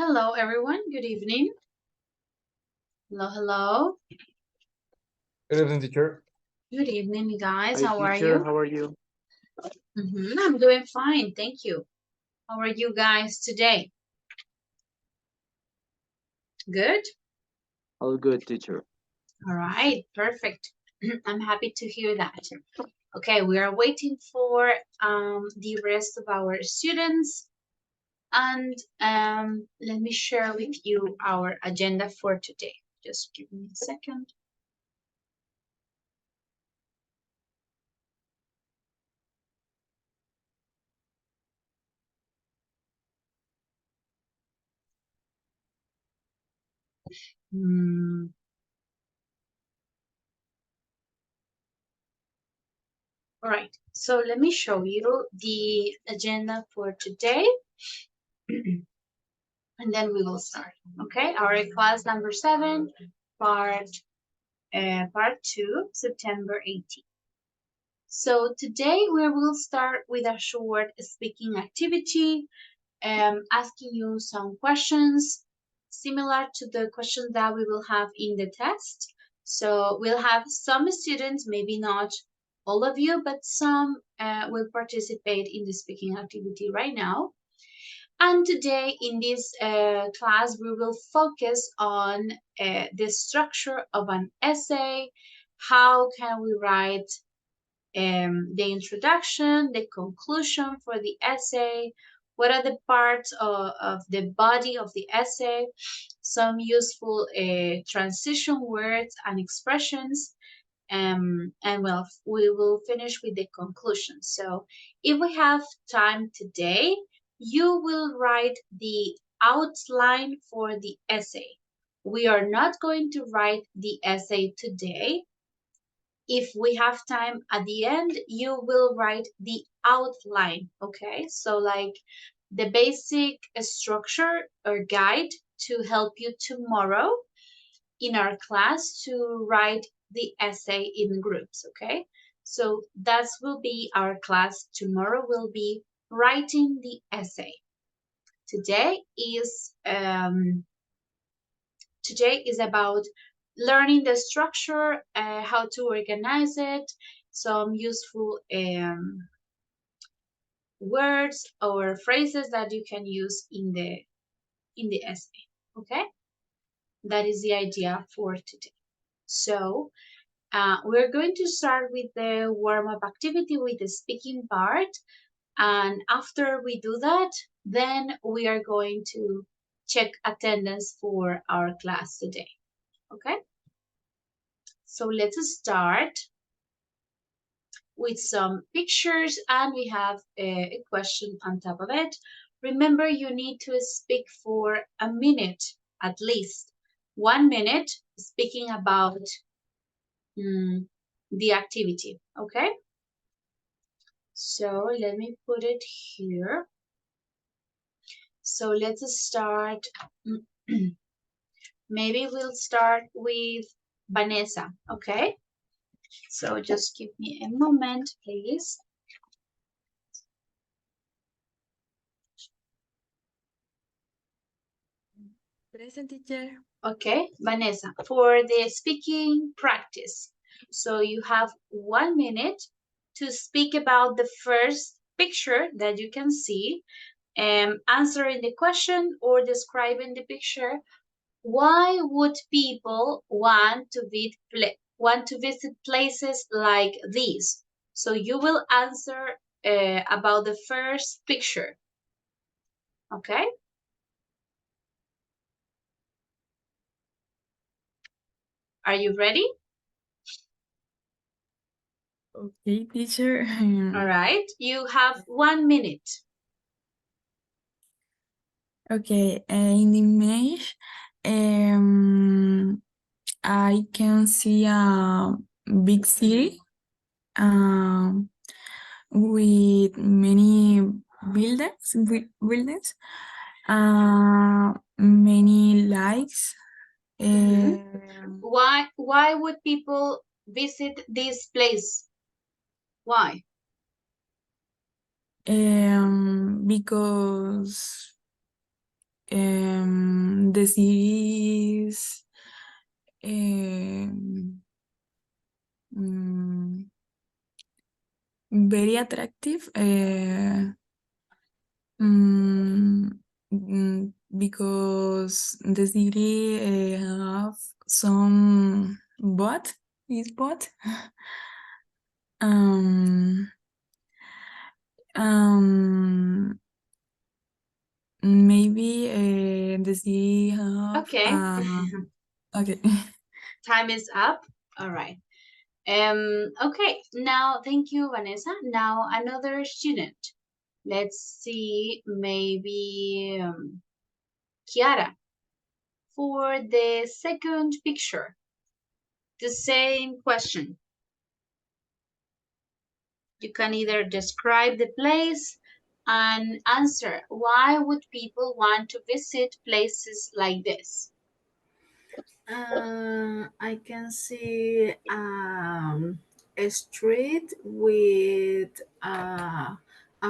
Hello, everyone. Good evening. Hello, hello. Good evening, teacher. Good evening, guys. Hi, How are teacher. you? How are you? I'm doing fine. Thank you. How are you guys today? Good? All good, teacher. All right. Perfect. I'm happy to hear that. Okay, we are waiting for the rest of our students. And let me share with you our agenda for today. Just give me a second. All right, so let me show you the agenda for today. And then we will start. Okay, our class number 7, part 2, September 18th. So today we will start with a short speaking activity, asking you some questions similar to the questions that we will have in the test. So we'll have some students, maybe not all of you, but some will participate in the speaking activity right now. And today in this class, we will focus on the structure of an essay. How can we write the introduction, the conclusion for the essay, what are the parts of the body of the essay, some useful transition words and expressions, and well, we will finish with the conclusion. So if we have time today, you will write the outline for the essay. We are not going to write the essay today. If we have time at the end, you will write the outline, okay? So like the basic structure or guide to help you tomorrow in our class to write the essay in groups, okay? So that will be our class tomorrow, will be writing the essay. Today is about learning the structure, how to organize it, some useful words or phrases that you can use in the essay. Okay, that is the idea for today. So we're going to start with the warm-up activity with the speaking part, and after we do that, then we are going to check attendance for our class today. Okay, so let's start with some pictures, and we have a question on top of it. Remember, you need to speak for a minute, at least 1 minute, speaking about the activity, okay? So let me put it here. So let's start. Maybe we'll start with Vanessa, okay? So just give me a moment, please. Present, teacher. Okay, Vanessa, for the speaking practice. So you have 1 minute to speak about the first picture that you can see, answering the question or describing the picture. Why would people want to visit places like these? So you will answer about the first picture. Okay? Are you ready? Okay, teacher. All right. You have 1 minute. Okay, in the image, I can see a big city with many buildings, many lights. Why would people visit this place? Why? Because the city is very attractive because the city have some bot is bot um maybe the city have Okay. okay. Time is up. All right. Okay, now thank you, Vanessa. Now another student. Let's see, maybe Kiara. For the second picture, the same question. You can either describe the place and answer why would people want to visit places like this? I can see a street with a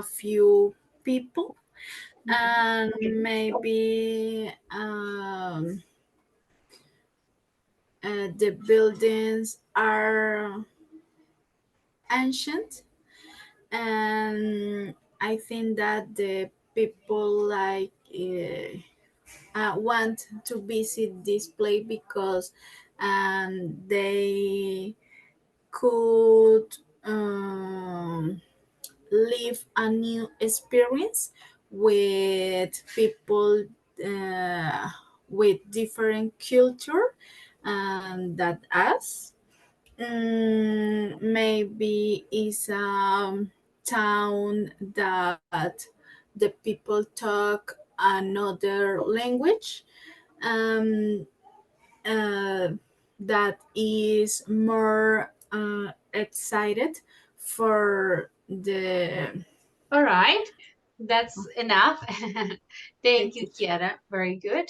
few people, and maybe the buildings are ancient, and I think that the people want to visit this place because they could live a new experience with people uh, with different culture that us. Maybe is a town that the people talk another language, um, uh, that is more excited for the. All right, that's enough. Thank you, Kiara. Very good.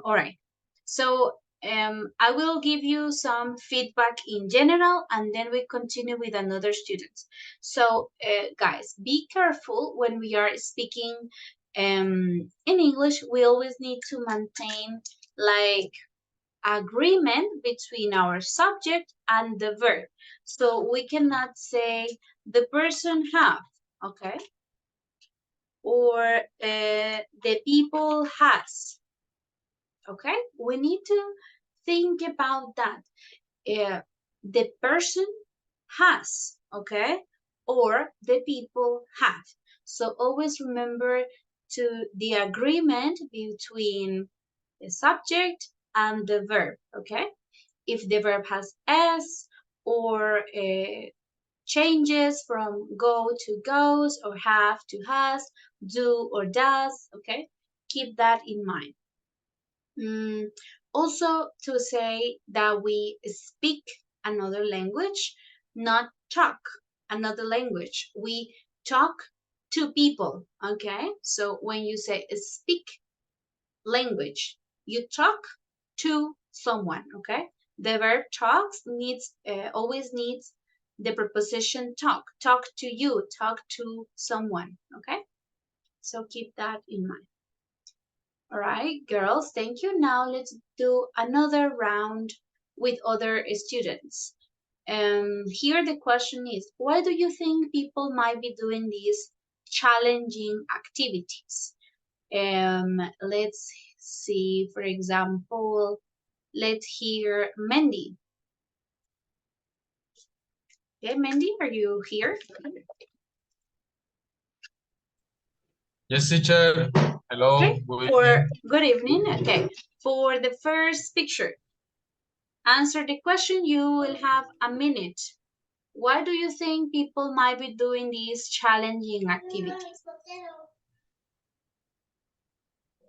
All right. So I will give you some feedback in general, and then we continue with another student. So guys, be careful when we are speaking in English. We always need to maintain like agreement between our subject and the verb. So we cannot say the person have, okay? Or the people has, okay? We need to think about that. The person has, okay? Or the people have. So always remember to the agreement between the subject and the verb, okay? If the verb has s or changes from go to goes or have to has, do or does, okay? Keep that in mind. Also to say that we speak another language, not talk another language. We talk to people, okay? So when you say speak language, you talk to someone, okay? The verb talks needs always needs the preposition talk. Talk to you, talk to someone, okay? So keep that in mind. All right, girls, thank you. Now let's do another round with other students. Here the question is, why do you think people might be doing these challenging activities? Let's see, for example, let's hear Mandy. Okay, Mandy, are you here? Yes, teacher. Hello. Okay, Good for evening. good evening. Okay, for the first picture, answer the question. You will have a minute. Why do you think people might be doing these challenging activities?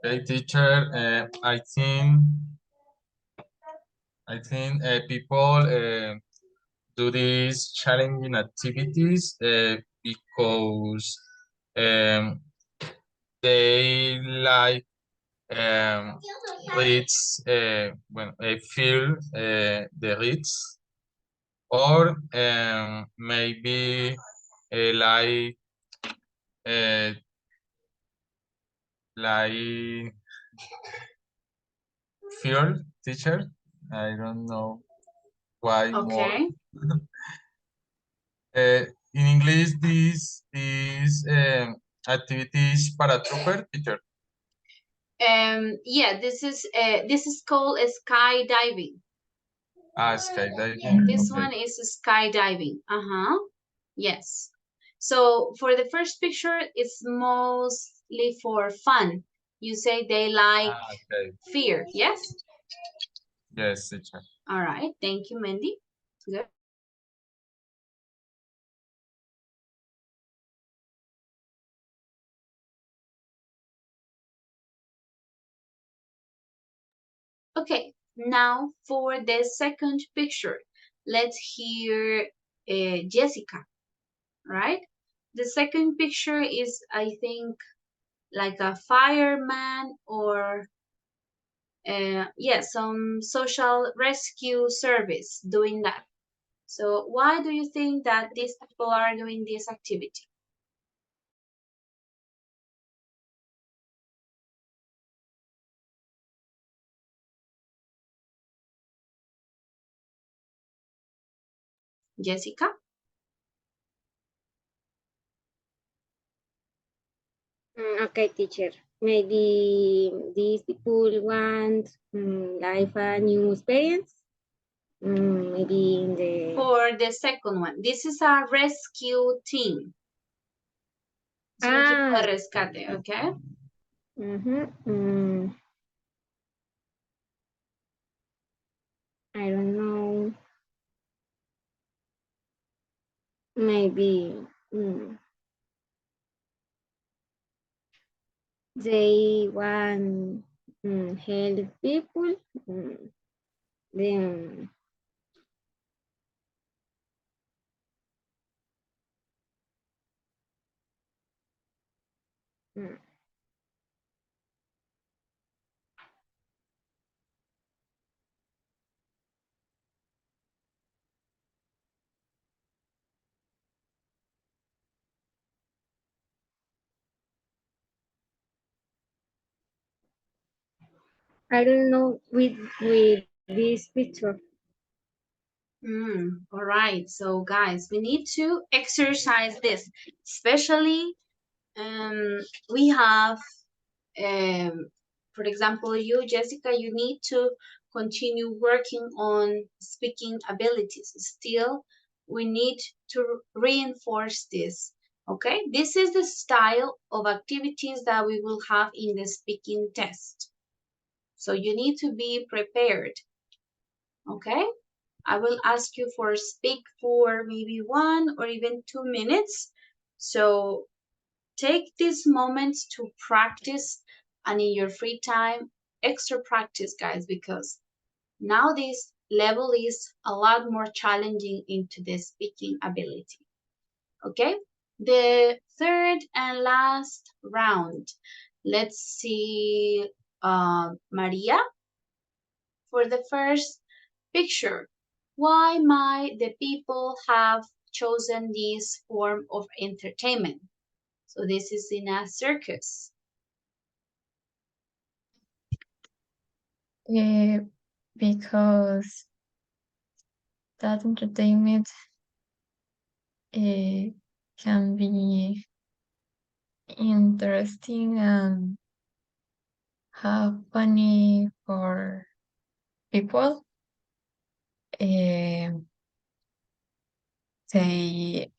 Okay, teacher. I think people do these challenging activities because um, they like reach feel the risks, or maybe like uh, like fear teacher. I don't know why more. Okay. In English, this activity is paratrooper teacher. Yeah, this is called skydiving. Skydiving. Yeah, this okay. one is skydiving. Yes. So for the first picture, it's mostly for fun. You say they like Okay. fear, yes? Yes, teacher. All right. Thank you, Mandy. Good. Okay, now for the second picture, let's hear Jessica, right? The second picture is, I think, like a fireman or, some social rescue service doing that. So why do you think that these people are doing this activity? Jessica? Okay, teacher. Maybe these people want life a new experience. Maybe in the For the second one, this is a rescue team. Es un equipo de rescate, okay? I don't know. Maybe they want help people. Then I don't know with this picture. All right, so guys, we need to exercise this, especially we have, for example, you, Jessica, you need to continue working on speaking abilities. Still, we need to reinforce this, okay? This is the style of activities that we will have in the speaking test. So you need to be prepared, okay? I will ask you for speak for maybe 1 or even 2 minutes. So take these moments to practice, and in your free time, extra practice, guys, because now this level is a lot more challenging into the speaking ability. Okay? The third and last round. Let's see, Maria, for the first picture. Why might the people have chosen this form of entertainment? So this is in a circus. Because that entertainment can be interesting and have funny for people. They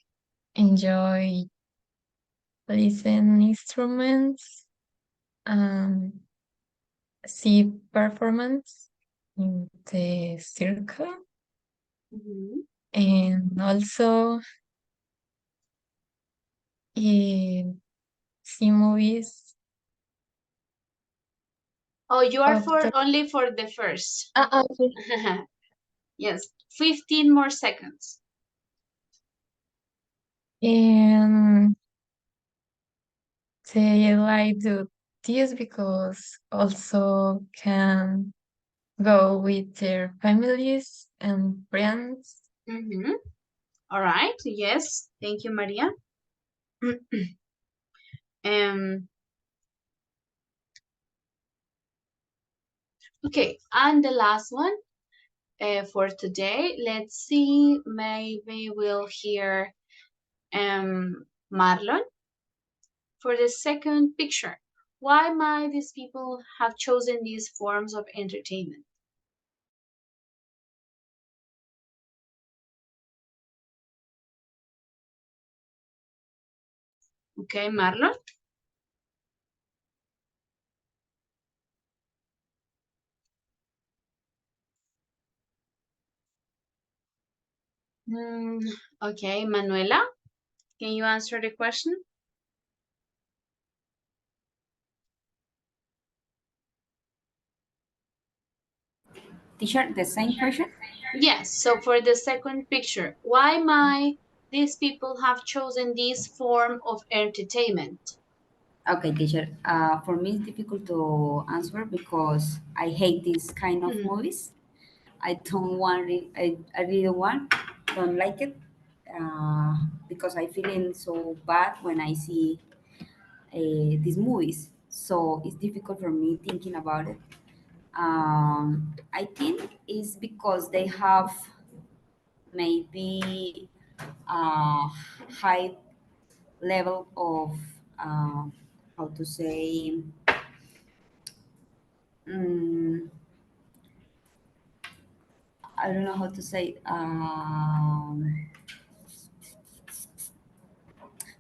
enjoy listen instruments and see performance in the circle. And also see movies. Oh, you are After- only for the first. Okay. Yes, 15 more seconds. And they like to this because also can go with their families and friends. All right, yes, thank you, Maria. Okay, and the last one for today, let's see, maybe we'll hear Marlon for the second picture. Why might these people have chosen these forms of entertainment? Okay, Marlon. Okay, Manuela, can you answer the question? Teacher, the same question? Yes, so for the second picture, why might these people have chosen this form of entertainment? Okay, teacher. For me, it's difficult to answer because I hate this kind of Mhm. movies. I don't want, I really don't like it because I feeling so bad when I see these movies. So it's difficult for me thinking about it. I think it's because they have maybe a high level of how to say mm, I don't know how to say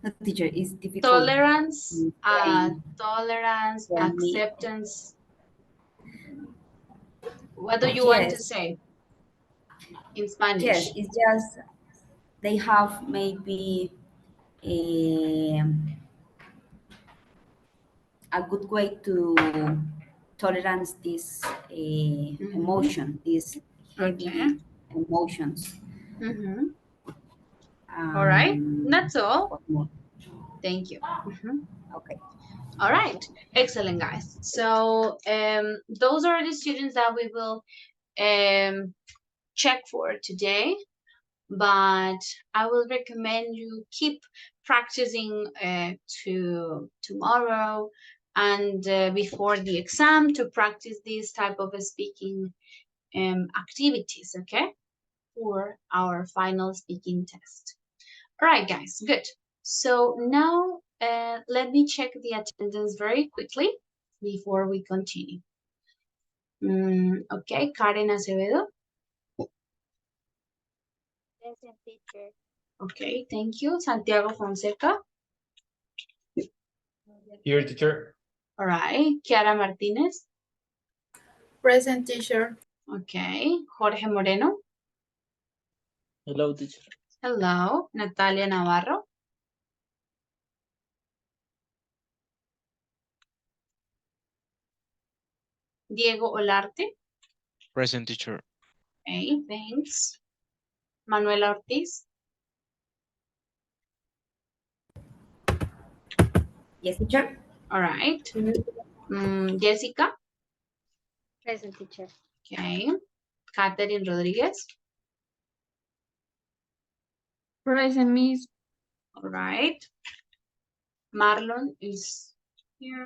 the teacher is difficult Tolerance, saying tolerance, for me. acceptance. What do you want to Yes, say in yes, Spanish? it's just they have maybe a, a good way to tolerance this Mhm. emotion, these Okay. heavy emotions. Mhm. All right. That's all. What more? Thank you. Mhm. Okay. All right. Excellent, guys. So those are the students that we will check for today. But I will recommend you keep practicing to tomorrow and before the exam to practice these type of speaking activities, okay, for our final speaking test. All right, guys, good. So now let me check the attendance very quickly before we continue. Okay, Karen Acevedo. Present teacher. Okay, thank you. Santiago Fonseca. Here, teacher. All right. Kiara Martinez. Present teacher. Okay. Jorge Moreno. Hello, teacher. Hello. Natalia Navarro. Diego Olarte. Present teacher. Okay, thanks. Manuela Ortiz. Yes, teacher. All right. Jessica. Present teacher. Okay. Catherine Rodriguez. Present, Miss. All right. Marlon is here.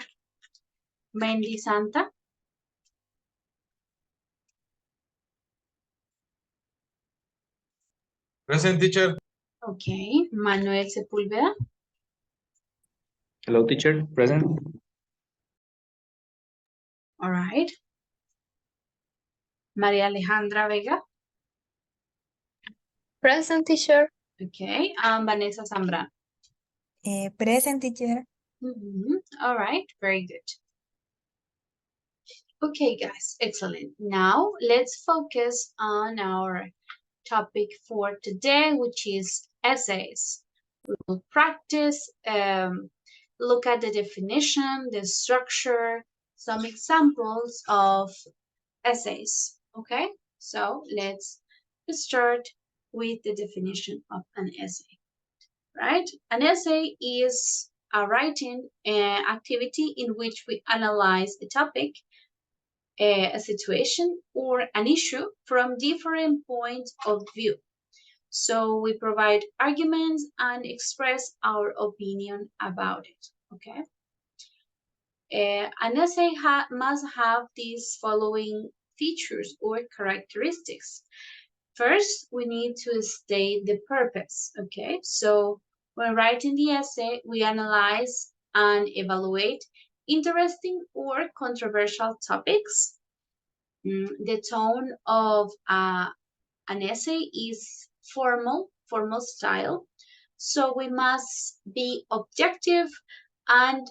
Mendy Santa. Present, teacher. Okay. Manuel Sepúlveda. Hello, teacher. Present. All right. María Alejandra Vega. Present, teacher. Okay. Vanessa Zambrano. Present teacher. All right. Very good. Okay, guys. Excellent. Now let's focus on our topic for today, which is essays. We will practice, look at the definition, the structure, some examples of essays. Okay, so let's start with the definition of an essay. Right? An essay is a writing activity in which we analyze a topic, a situation, or an issue from different points of view. So we provide arguments and express our opinion about it, okay? An essay must have these following features or characteristics. First, we need to state the purpose, okay? So when writing the essay, we analyze and evaluate interesting or controversial topics. The tone of an essay is formal style. So we must be objective and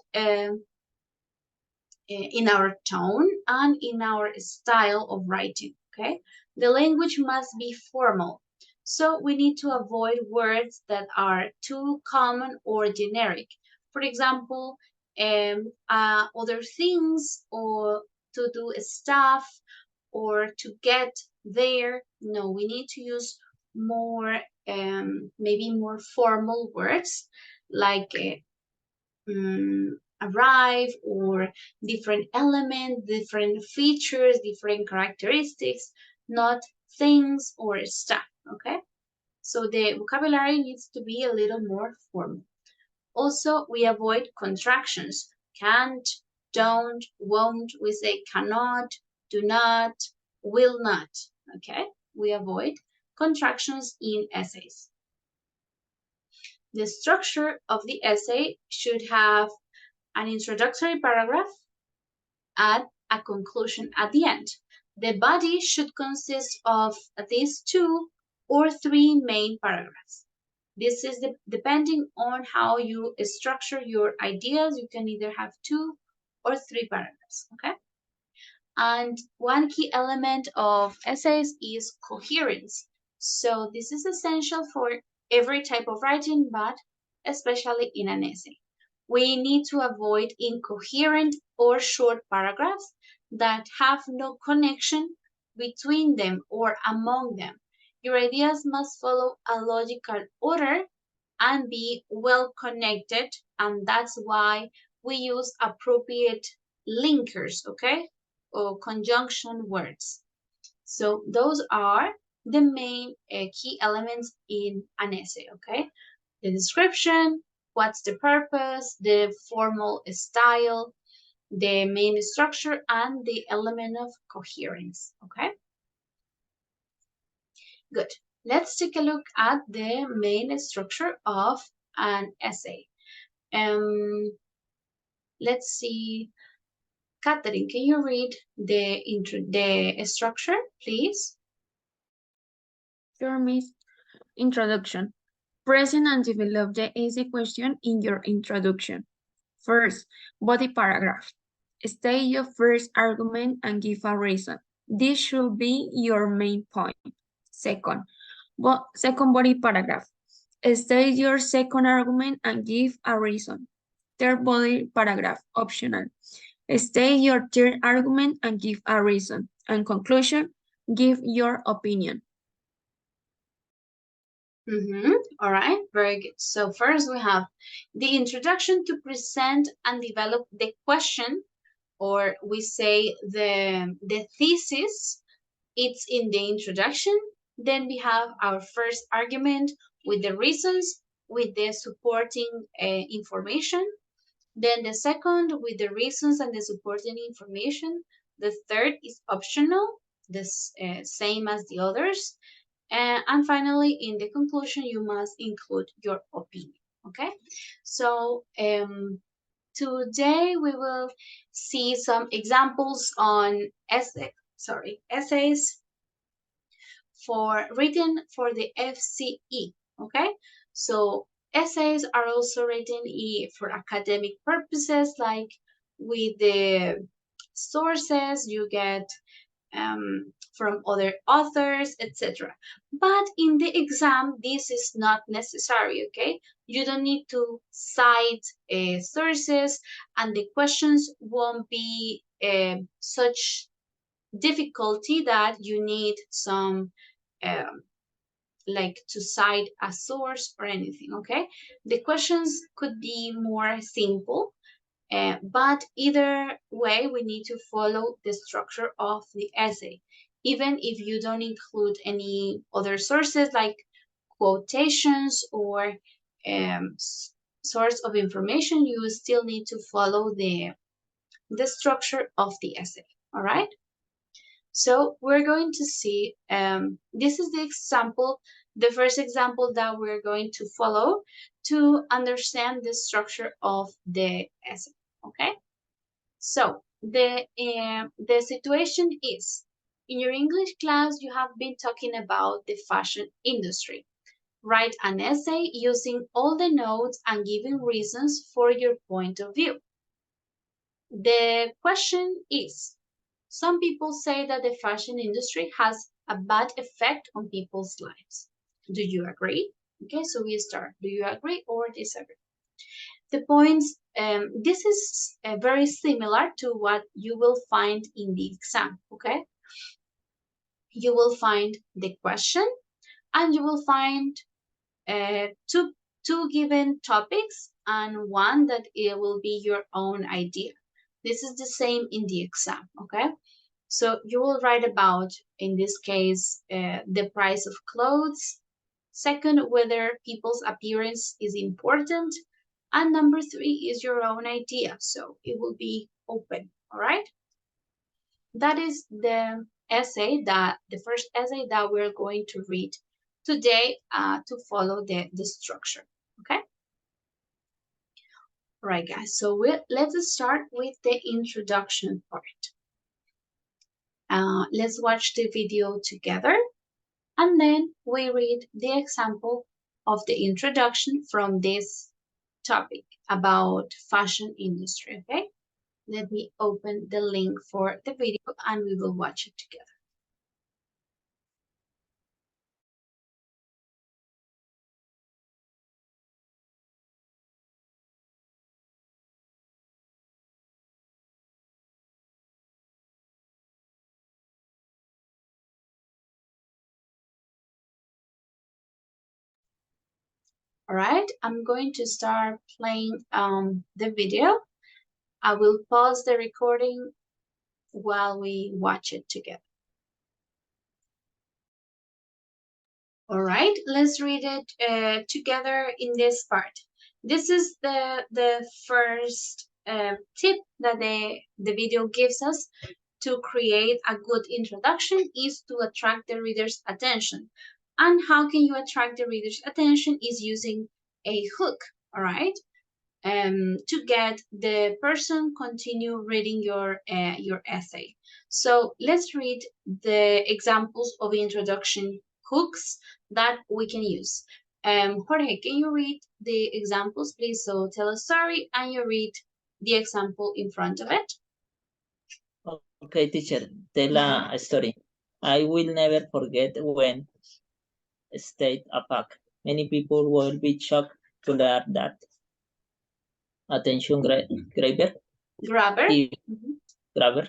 in our tone and in our style of writing, okay? The language must be formal. So we need to avoid words that are too common or generic. For example, other things, or to do stuff, or to get there. No, we need to use more, maybe more formal words like arrive, or different element, different features, different characteristics, not things or stuff, okay? So the vocabulary needs to be a little more formal. Also, we avoid contractions. Can't, don't, won't. We say cannot, do not, will not, okay? We avoid contractions in essays. The structure of the essay should have an introductory paragraph and a conclusion at the end. The body should consist of at least 2 or 3 main paragraphs. This is depending on how you structure your ideas. You can either have 2 or 3 paragraphs, okay? And one key element of essays is coherence. So this is essential for every type of writing, but especially in an essay. We need to avoid incoherent or short paragraphs that have no connection between them or among them. Your ideas must follow a logical order and be well connected, and that's why we use appropriate linkers, okay, or conjunction words. So those are the main key elements in an essay, okay? The description, what's the purpose, the formal style, the main structure, and the element of coherence, okay? Good. Let's take a look at the main structure of an essay. Let's see. Catherine, can you read the structure, please? Sure, Miss. Introduction. Present and develop the essay question in your introduction. First, body paragraph. State your first argument and give a reason. This should be your main point. Second body paragraph. State your second argument and give a reason. Third body paragraph, optional. State your third argument and give a reason. And conclusion, give your opinion. All right, very good. So first we have the introduction to present and develop the question, or we say the thesis. It's in the introduction. Then we have our first argument with the reasons, with the supporting information. Then the second with the reasons and the supporting information. The third is optional, this same as the others. And finally, in the conclusion, you must include your opinion, okay? So today we will see some examples on essays written for the FCE, okay? So essays are also written for academic purposes, like with the sources you get from other authors, etc. But in the exam, this is not necessary, okay? You don't need to cite sources, and the questions won't be such difficulty that you need some like to cite a source or anything, okay? The questions could be more simple, but either way, we need to follow the structure of the essay. Even if you don't include any other sources like quotations or source of information, you still need to follow the the structure of the essay, all right? So we're going to see, this is the example, the first example that we're going to follow to understand the structure of the essay, okay? So the situation is, in your English class, you have been talking about the fashion industry. Write an essay using all the notes and giving reasons for your point of view. The question is, some people say that the fashion industry has a bad effect on people's lives. Do you agree? Okay, so we start. Do you agree or disagree? The points, this is very similar to what you will find in the exam, okay? You will find the question and you will find two given topics and one that it will be your own idea. This is the same in the exam, okay? So you will write about, in this case, the price of clothes. Second, whether people's appearance is important. And number 3 is your own idea. So it will be open, all right? That is the essay, the first essay that we're going to read today to follow the structure, okay? All right, guys, so let's start with the introduction part. Let's watch the video together, and then we read the example of the introduction from this topic about fashion industry, okay? Let me open the link for the video and we will watch it together. All right, I'm going to start playing the video. I will pause the recording while we watch it together. All right, let's read it together in this part. This is the first tip that the video gives us to create a good introduction is to attract the reader's attention. And how can you attract the reader's attention is using a hook, all right? To get the person continue reading your essay. So let's read the examples of introduction hooks that we can use. Jorge, can you read the examples, please? So tell a story and you read the example in front of it. Okay, teacher, tell a story. I will never forget when state attack. Many people will be shocked to learn that. Attention grabber. Grabber.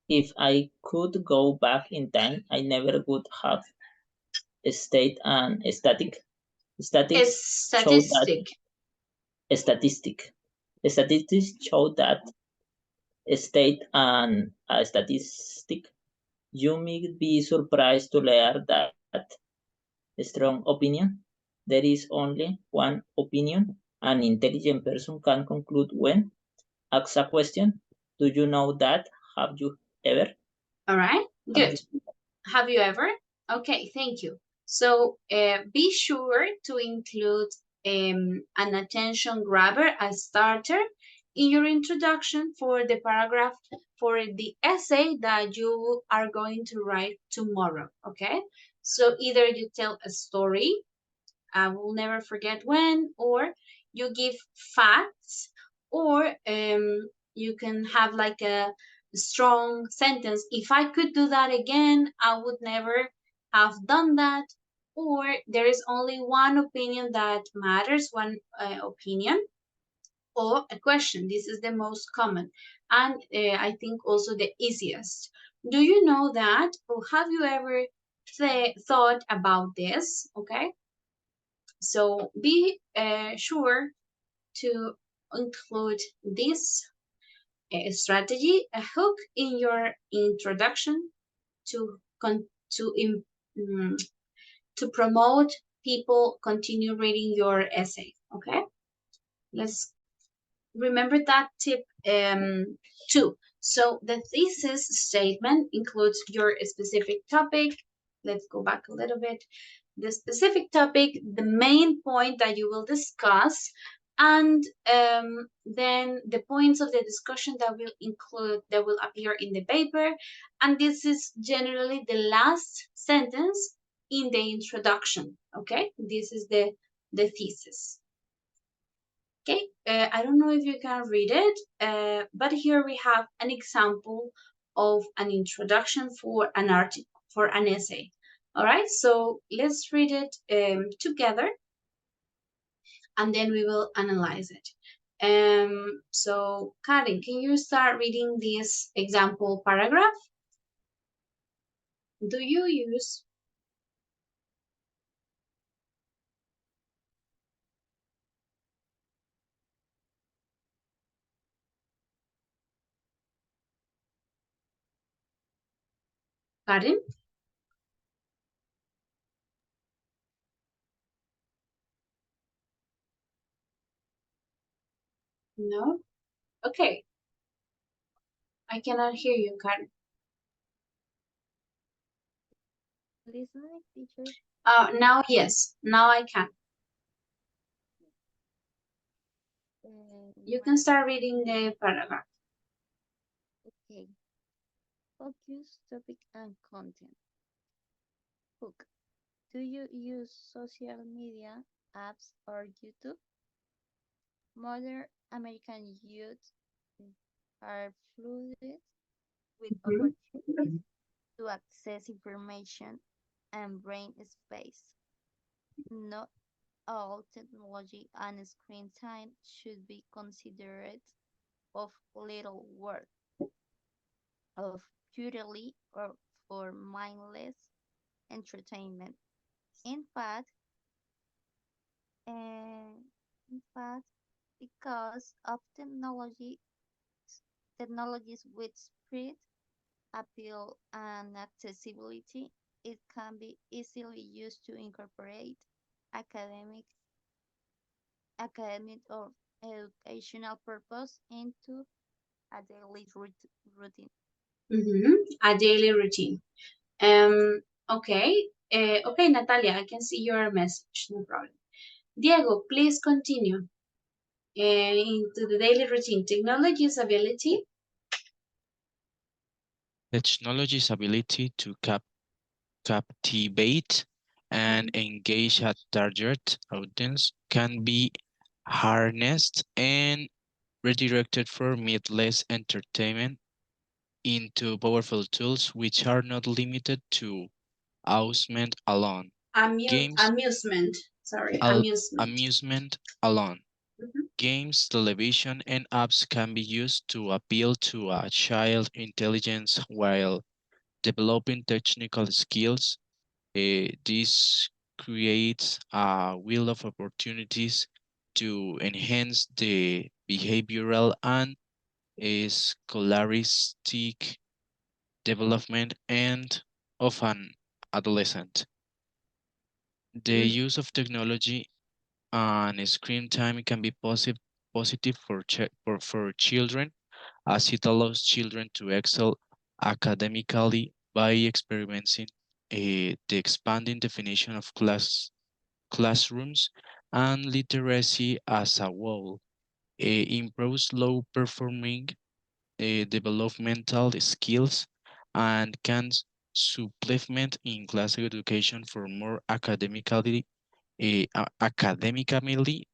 If I could go back in time, I never would have stayed an static. Statistics show that state and a statistic. You may be surprised to learn that strong opinion. There is only one opinion. An intelligent person can conclude when asked a question. Do you know that? Have you ever? All right, good. Have you ever? Okay, thank you. So be sure to include an attention grabber, a starter, in your introduction for the paragraph for the essay that you are going to write tomorrow, okay? So either you tell a story, I will never forget when, or you give facts, or you can have like a strong sentence. If I could do that again, I would never have done that. Or there is only one opinion that matters, one opinion, or a question. This is the most common, and I think also the easiest. Do you know that, or have you ever thought about this? Okay, so be sure to include this strategy, a hook in your introduction to promote people continue reading your essay. Okay, let's remember that tip too. So the thesis statement includes your specific topic. Let's go back a little bit. The specific topic, the main point that you will discuss, and then the points of the discussion that will appear in the paper. And this is generally the last sentence in the introduction. Okay, this is the thesis. Okay, I don't know if you can read it, but here we have an example of an introduction for an article, for an essay. All right, so let's read it together, and then we will analyze it. So Karin, can you start reading this example paragraph? Do you use Karin? No? Okay. I cannot hear you, Karin. Listening, teacher. Now, yes. Now I can. You can start reading the paragraph. Okay. Focus, topic, and content. Hook. Do you use social media, apps, or YouTube? Modern American youth are flooded with opportunities to access information and brain space. Not all technology and screen time should be considered of little worth, of purely or for mindless entertainment. In fact, and in fact, because of technologies with spread, appeal, and accessibility, it can be easily used to incorporate academic, academic or educational purpose into a daily routine. A daily routine. Okay. Okay, Natalia, I can see your message. No problem. Diego, please continue. Into the daily routine. Technology's ability. Technology's ability to captivate and engage a target audience can be harnessed and redirected for meatless entertainment into powerful tools which are not limited to amusement alone. Amusement. Sorry, amusement. Amusement alone. Mhm. Games, television, and apps can be used to appeal to a child's intelligence while developing technical skills. This creates a wheel of opportunities to enhance the behavioral and scholastic development and of an adolescent. The use of technology and screen time can be positive for children as it allows children to excel academically by experiencing the expanding definition of classrooms and literacy as a whole. Improves low performing developmental skills and can supplement in class education for more academically academically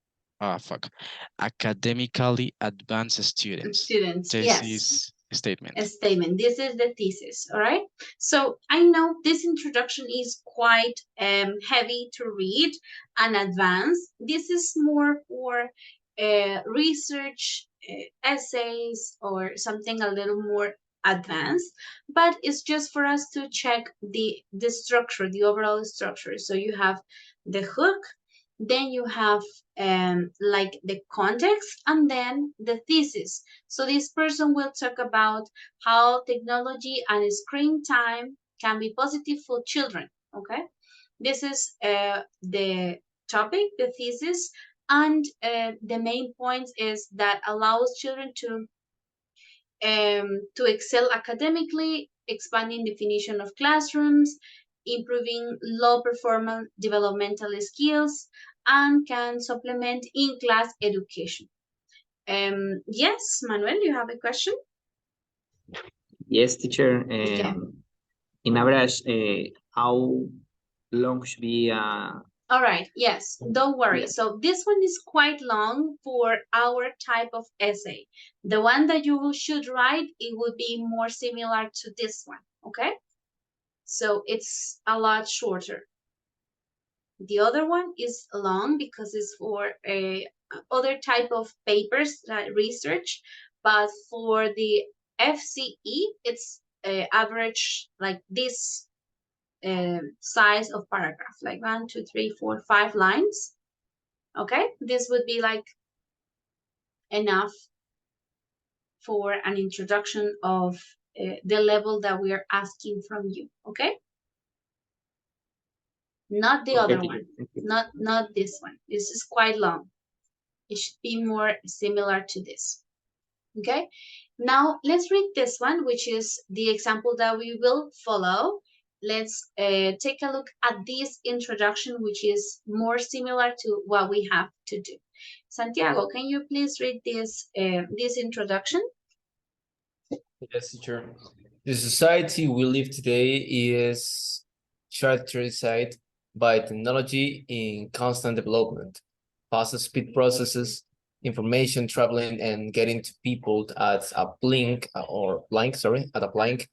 advanced students. This Yes. is statement. A statement. This is the thesis, all right? So I know this introduction is quite heavy to read and advanced. This is more for research essays or something a little more advanced, but it's just for us to check the structure, the overall structure. So you have the hook, then you have like the context, and then the thesis. So this person will talk about how technology and screen time can be positive for children. Okay, this is the topic, the thesis, And the main point is that allows children to excel academically, expanding definition of classrooms, improving low performance developmental skills, and can supplement in-class education. Yes, Manuel, you have a question? Yes, teacher. Okay. In average, how long should be All right, yes, don't worry. Yes. So this one is quite long for our type of essay. The one that you should write, it would be more similar to this one, okay? So it's a lot shorter. The other one is long because it's for a other type of papers, research, but for the FCE, it's average like this size of paragraph, like 1, 2, 3, 4, 5 lines. Okay, this would be like enough for an introduction of the level that we are asking from you. Okay, not the other one, not this one. This is quite long. It should be more similar to this. Okay, now let's read this one, which is the example that we will follow. Let's take a look at this introduction, which is more similar to what we have to do. Santiago, can you please read this introduction? Yes, teacher. The society we live today is characterized by technology in constant development, fast speed processes, information traveling and getting to people at a blink at a blink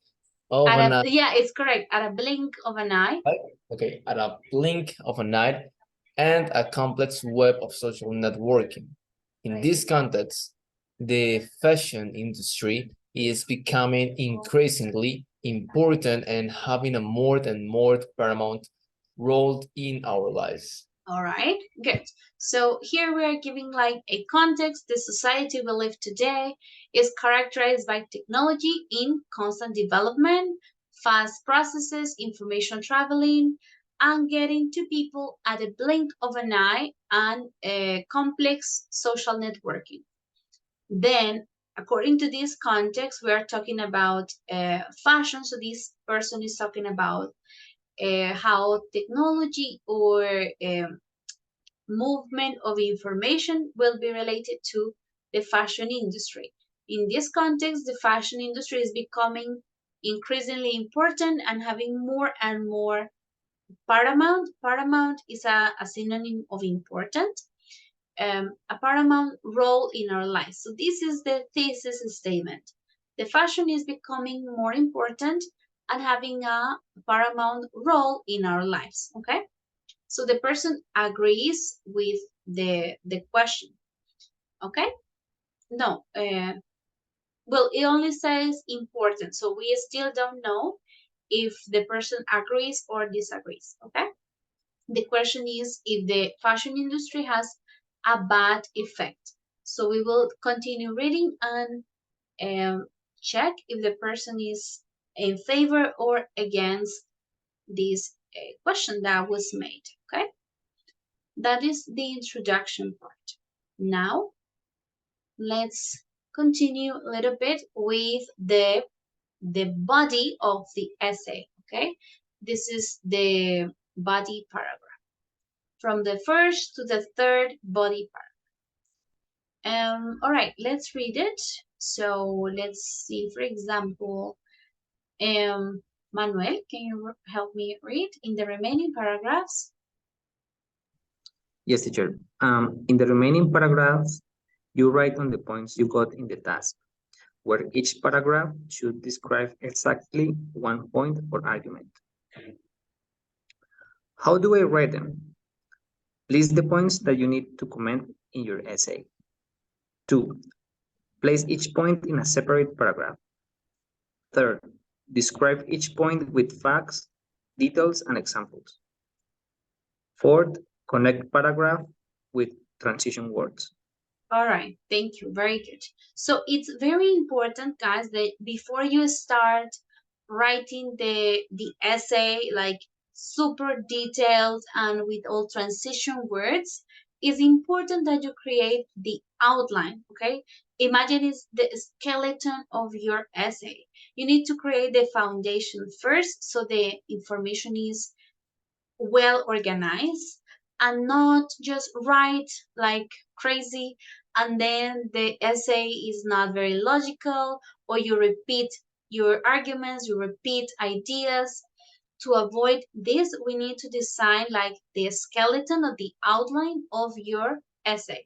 of an eye. Yeah, it's correct. At a blink of an eye. Okay, at a blink of an eye, and a complex web of social networking. In this context, the fashion industry is becoming increasingly important and having a more and more paramount role in our lives. All right, good. So here we are giving like a context. The society we live today is characterized by technology in constant development, fast processes, information traveling, and getting to people at a blink of an eye, and complex social networking. Then, according to this context, we are talking about fashion. So this person is talking about how technology or movement of information will be related to the fashion industry. In this context, the fashion industry is becoming increasingly important and having more and more paramount. Paramount is a synonym of important. A paramount role in our lives. So this is the thesis statement. The fashion is becoming more important and having a paramount role in our lives, okay? So the person agrees with the question, okay? No, well, it only says important, so we still don't know if the person agrees or disagrees, okay? The question is if the fashion industry has a bad effect. So we will continue reading and check if the person is in favor or against this question that was made, okay? That is the introduction part. Now, let's continue a little bit with the body of the essay, okay? This is the body paragraph. From the first to the third body paragraph. All right, let's read it. So let's see, for example, Manuel, can you help me read in the remaining paragraphs? Yes, teacher. In the remaining paragraphs, you write on the points you got in the task, where each paragraph should describe exactly one point or argument. How do I write them? List the points that you need to comment in your essay. 2. Place each point in a separate paragraph. 3rd, describe each point with facts, details, and examples. 4th, connect paragraph with transition words. All right, thank you, very good. So it's very important, guys, that before you start writing the essay, like super detailed and with all transition words, it's important that you create the outline, okay? Imagine it's the skeleton of your essay. You need to create the foundation first so the information is well organized and not just write like crazy and then the essay is not very logical or you repeat your arguments, you repeat ideas. To avoid this, we need to design like the skeleton or the outline of your essay.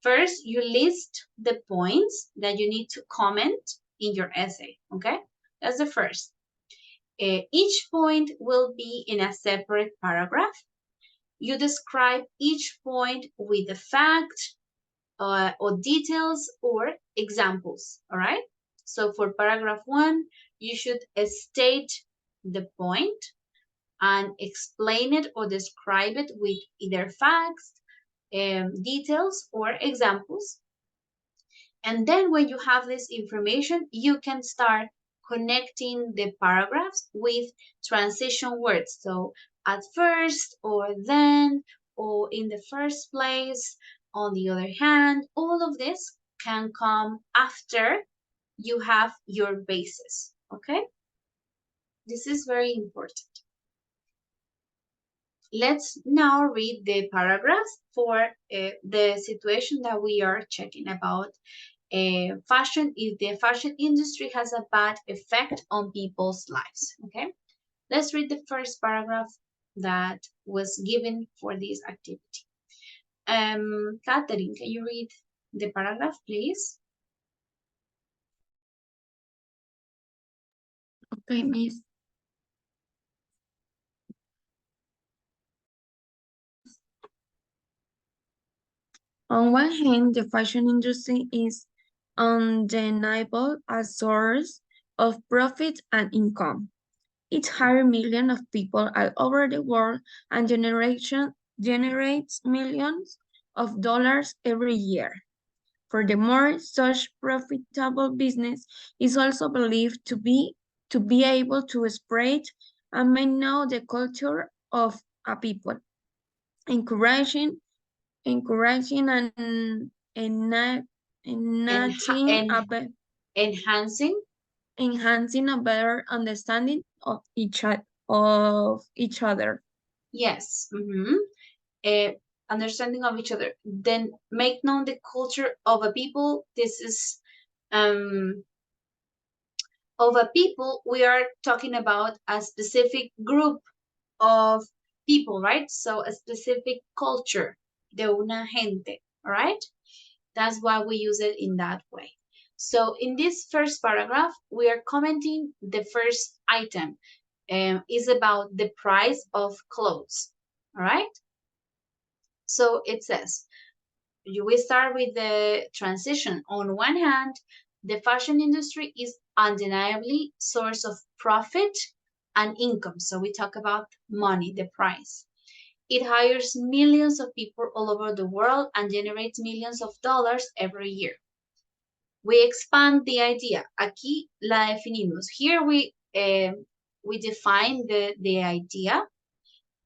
First, you list the points that you need to comment in your essay, okay? That's the first. Each point will be in a separate paragraph. You describe each point with the fact or details or examples, all right? So for paragraph 1, you should state the point and explain it or describe it with either facts, details, or examples. And then when you have this information, you can start connecting the paragraphs with transition words. So at first, or then, or in the first place, on the other hand, all of this can come after you have your basis, okay? This is very important. Let's now read the paragraphs for the situation that we are checking about. Fashion, if the fashion industry has a bad effect on people's lives, okay? Let's read the first paragraph that was given for this activity. Catherine, can you read the paragraph, please? Okay, Miss. On one hand, the fashion industry is undeniable a source of profit and income. It hires millions of people all over the world and generates millions of dollars every year. Furthermore, such profitable business is also believed to be able to spread and may know the culture of a people, encouraging and Enhancing enhancing a better understanding of each other. Yes. Understanding of each other. Then make known the culture of a people. This is of a people. We are talking about a specific group of people, right? So a specific culture, de una gente, all right? That's why we use it in that way. So in this first paragraph, we are commenting the first item is about the price of clothes, all right? So it says, we start with the transition. On one hand, the fashion industry is undeniably source of profit and income. So we talk about money, the price. It hires millions of people all over the world and generates millions of dollars every year. We expand the idea. Aquí la definimos. Here we define the idea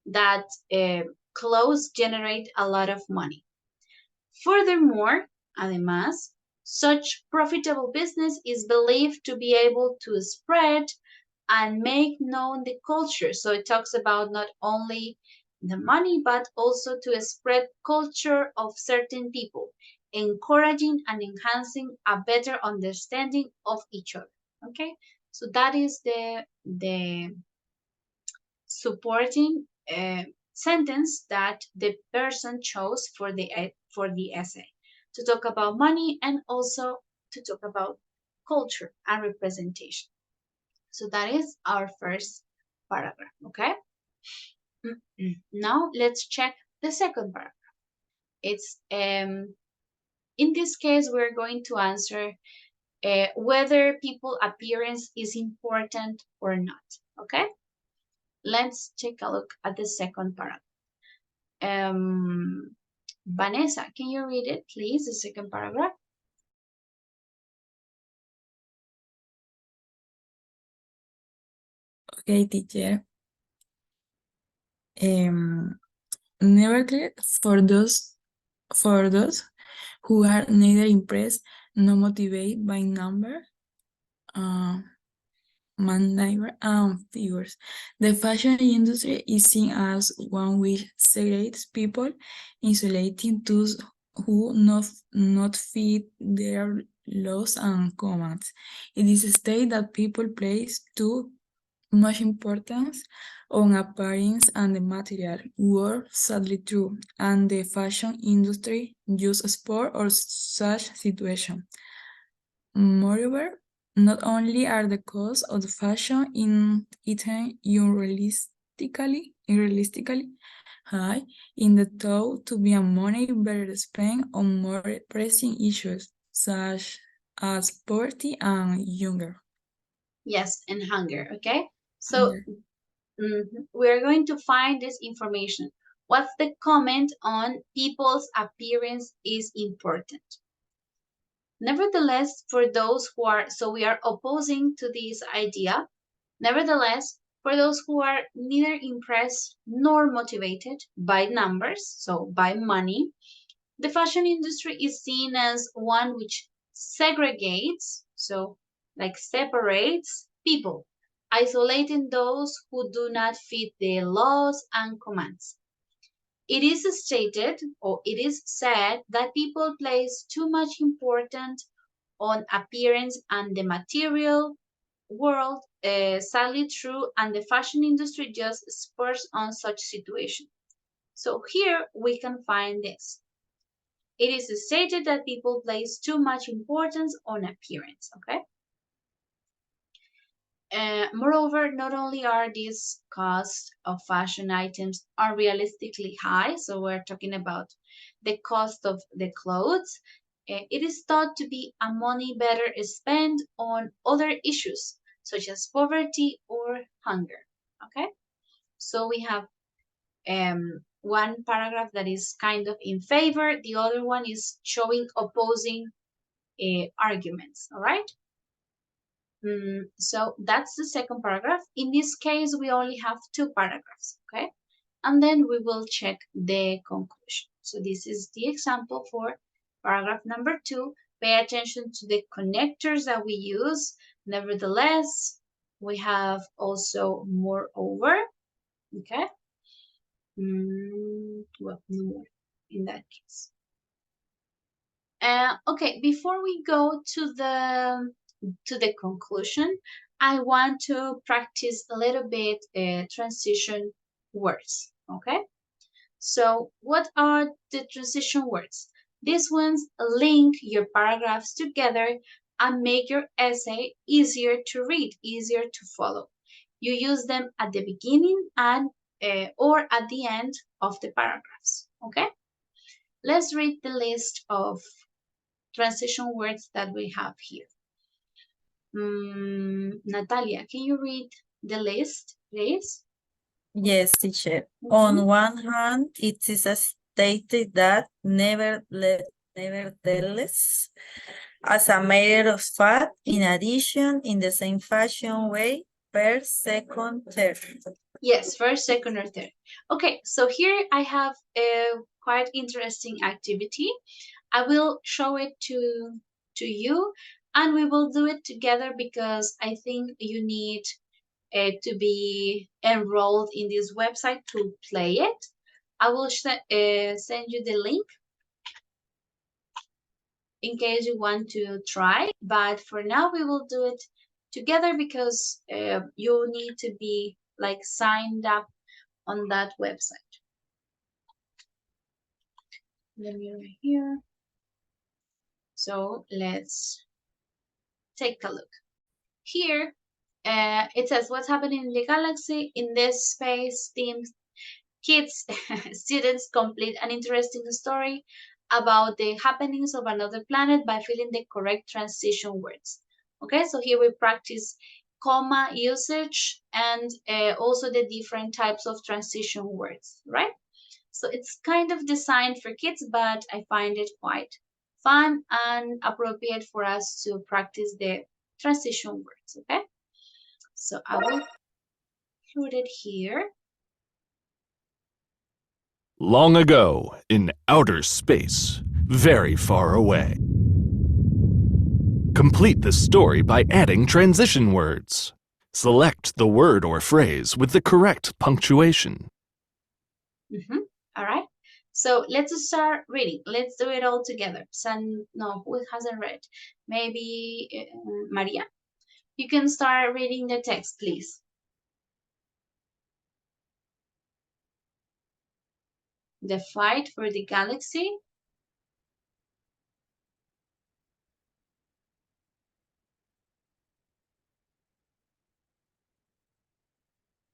that clothes generate a lot of money. Furthermore, además, such profitable business is believed to be able to spread and make known the culture. So it talks about not only the money, but also to spread culture of certain people, encouraging and enhancing a better understanding of each other. Okay, so that is the supporting sentence that the person chose for the essay, to talk about money and also to talk about culture and representation. So that is our first paragraph, okay? Now let's check the second paragraph. It's in this case we're going to answer whether people appearance is important or not, okay? Let's take a look at the second paragraph. Vanessa, can you read it, please, the second paragraph? Okay, teacher. Nevertheless, for those for those who are neither impressed nor motivated by number, figures. The fashion industry is seen as one which segregates people, insulating those who not fit their laws and commands. It is stated that people place too much importance on appearance and the material were sadly true, and the fashion industry used sport or such situation. Moreover, not only are the costs of the fashion in item unrealistically high, in the thought to be a money better spent on more pressing issues such as poverty and hunger. Yes, and hunger, okay? So we're going to find this information. What's the comment on people's appearance is important? Nevertheless, for those who are, so we are opposing to this idea. Nevertheless, for those who are neither impressed nor motivated by numbers, so by money, the fashion industry is seen as one which segregates, so like separates people, isolating those who do not fit the laws and commands. It is stated, or it is said, that people place too much importance on appearance and the material world, sadly true, and the fashion industry just spurs on such situation. So here we can find this. It is stated that people place too much importance on appearance, okay? Moreover, not only are these costs of fashion items unrealistically high, so we're talking about the cost of the clothes, it is thought to be a money better spent on other issues, such as poverty or hunger, okay? So we have one paragraph that is kind of in favor, the other one is showing opposing arguments, all right? So that's the second paragraph. In this case, we only have two paragraphs, okay? And then we will check the conclusion. So this is the example for paragraph number 2. Pay attention to the connectors that we use. Nevertheless, we have also moreover, okay? Well, no more in that case. Okay, before we go to the conclusion, I want to practice a little bit transition words, okay? So what are the transition words? These ones link your paragraphs together and make your essay easier to read, easier to follow. You use them at the beginning and or at the end of the paragraphs, okay? Let's read the list of transition words that we have here. Natalia, can you read the list, please? Yes, teacher. On one hand, it is stated that nevertheless, as a matter of fact, in addition, in the same fashion way, first, second, third. Yes, first, second, or third. Okay, so here I have a quite interesting activity. I will show it to you and we will do it together because I think you need to be enrolled in this website to play it. I will send you the link in case you want to try, but for now we will do it together because you need to be like signed up on that website. Let me right here. So let's take a look. Here it says what's happening in the galaxy. In this space theme, kids, students complete an interesting story about the happenings of another planet by filling the correct transition words. Okay, so here we practice comma usage and also the different types of transition words, right? So it's kind of designed for kids, but I find it quite fun and appropriate for us to practice the transition words, okay? So I will put it here. Long ago, in outer space, very far away. Complete the story by adding transition words. Select the word or phrase with the correct punctuation. All right. So let's start reading. Let's do it all together. No, who hasn't read? Maybe Maria. You can start reading the text, please. The fight for the galaxy.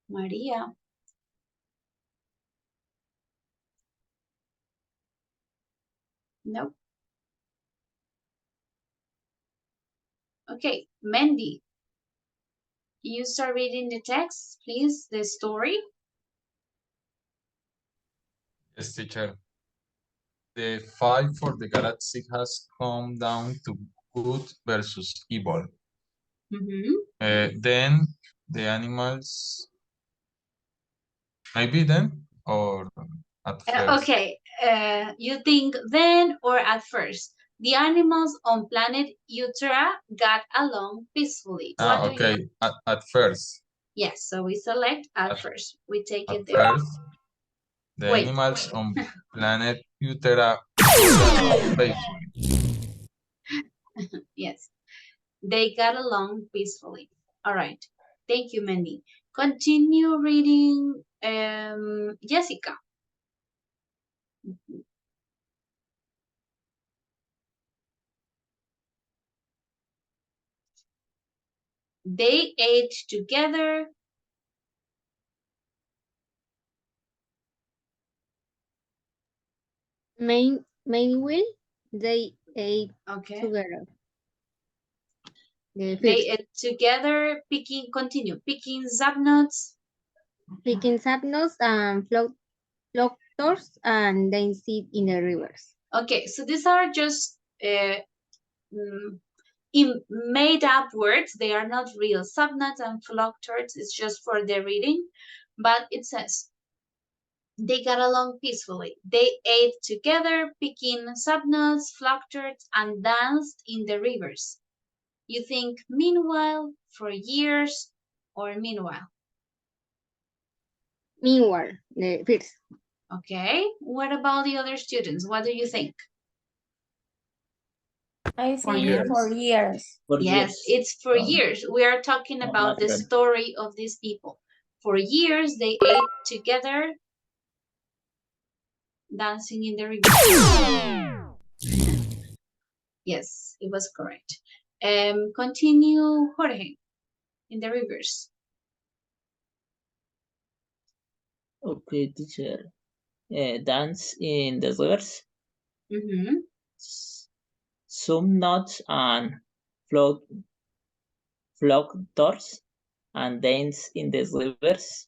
Maria. Nope. Okay, Mandy. You start reading the text, please, the story. Yes, teacher. The fight for the galaxy has come down to good versus evil. Then the animals, maybe then or at first? Okay, you think then or at first? The animals on planet Utera got along peacefully. What do you Okay, think? at first. Yes, so we select at first. We take it At there. first, the Wait. animals on planet Utera got along peacefully. Yes, they got along peacefully. All right. Thank you, Mandy. Continue reading, Jessica. They ate together. Meanwhile, they ate Okay. together. They ate together, picking sapnuts. Picking sapnuts and floaters and then sit in the rivers. Okay, so these are just made up words. They are not real. Sapnuts and floaters is just for the reading, but it says they got along peacefully. They ate together, picking sapnuts, floaters, and danced in the rivers. You think meanwhile, for years, or meanwhile? Meanwhile, the first. Okay, what about the other students? What do you think? I For think years? for years. Yes, it's for years. We are talking about the story of these people. For years, they ate together, dancing in the river. Yes, it was correct. Continue, Jorge, in the rivers. Okay, teacher. Dance in the rivers. Some nuts and floaters and dance in the rivers.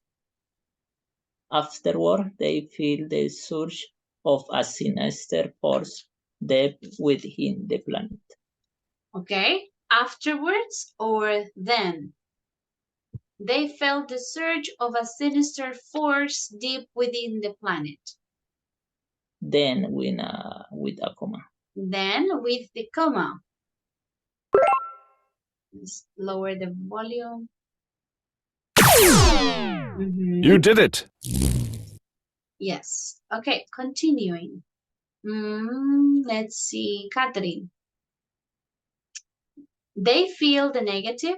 Afterward, they feel the surge of a sinister force deep within the planet. Okay, afterwards or then? They felt the surge of a sinister force deep within the planet. Then with a comma. Then with the comma. Let's lower the volume. You did it. Yes. Okay, continuing. Let's see, Catherine. They feel the negative.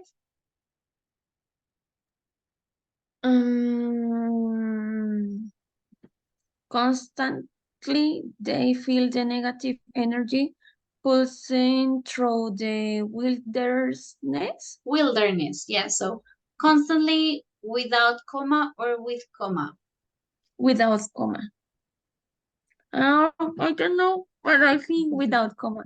Constantly, they feel the negative energy pulsing through the wilderness. Wilderness, yeah. So constantly without comma or with comma. Without comma. I don't know, but I think without comma.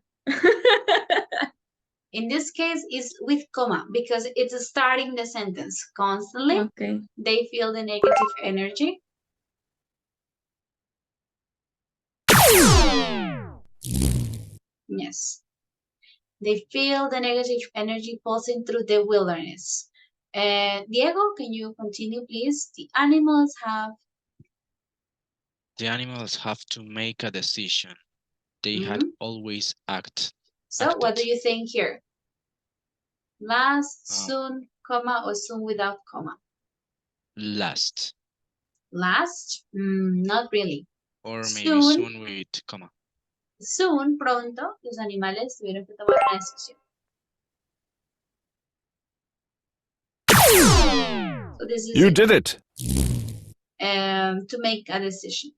In this case, it's with comma because it's starting the sentence. Constantly, okay. They feel the negative energy. Yes. They feel the negative energy pulsing through the wilderness. Diego, can you continue, please? The animals have The animals have to make a decision. They had always acted. So what do you think here? Last, soon, comma, or soon without comma? Last. Last? Not really. Or maybe soon with comma. Soon, pronto, los animales tuvieron que tomar una decisión. So this is You did it. To make a decision.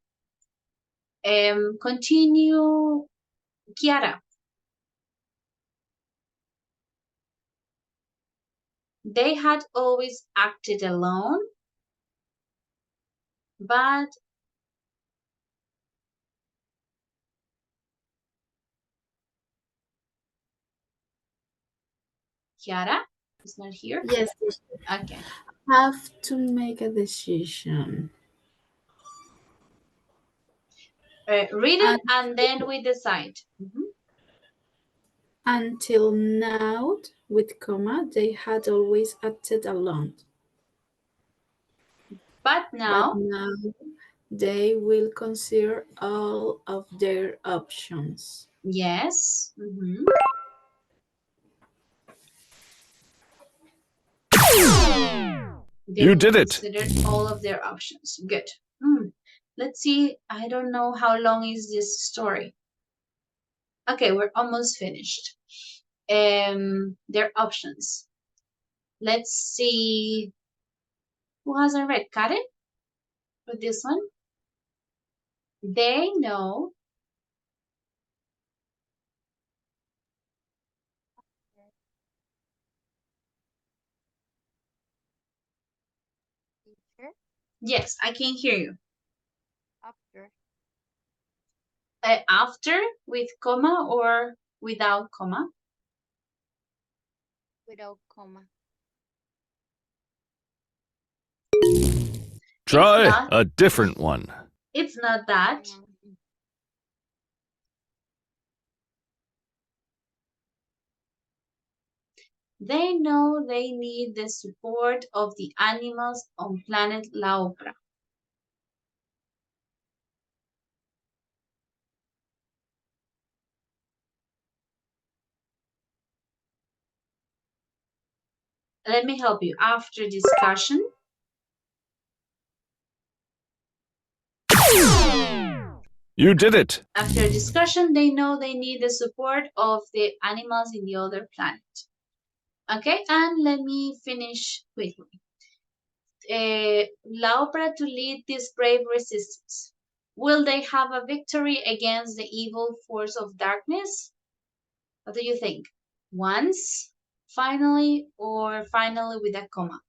Continue, Kiara. They had always acted alone, but Kiara is not here? Yes. Okay. Have to make a decision. Read it and then we decide. Until now, with comma, they had always acted alone. But now they will consider all of their options. Yes. You did it. Considered all of their options. Good. Let's see. I don't know how long is this story. Okay, we're almost finished. Their options. Let's see. Who hasn't read? Karen? With this one? They know. Yes, I can hear you. After with comma or without comma? Without comma. Try a different one. It's not that. They know they need the support of the animals on planet Laopra. Let me help you. After discussion. You did it. After discussion, they know they need the support of the animals in the other planet. Okay, and let me finish quickly. Laopra to lead this brave resistance. Will they have a victory against the evil force of darkness? What do you think? Once, finally, or finally with a comma?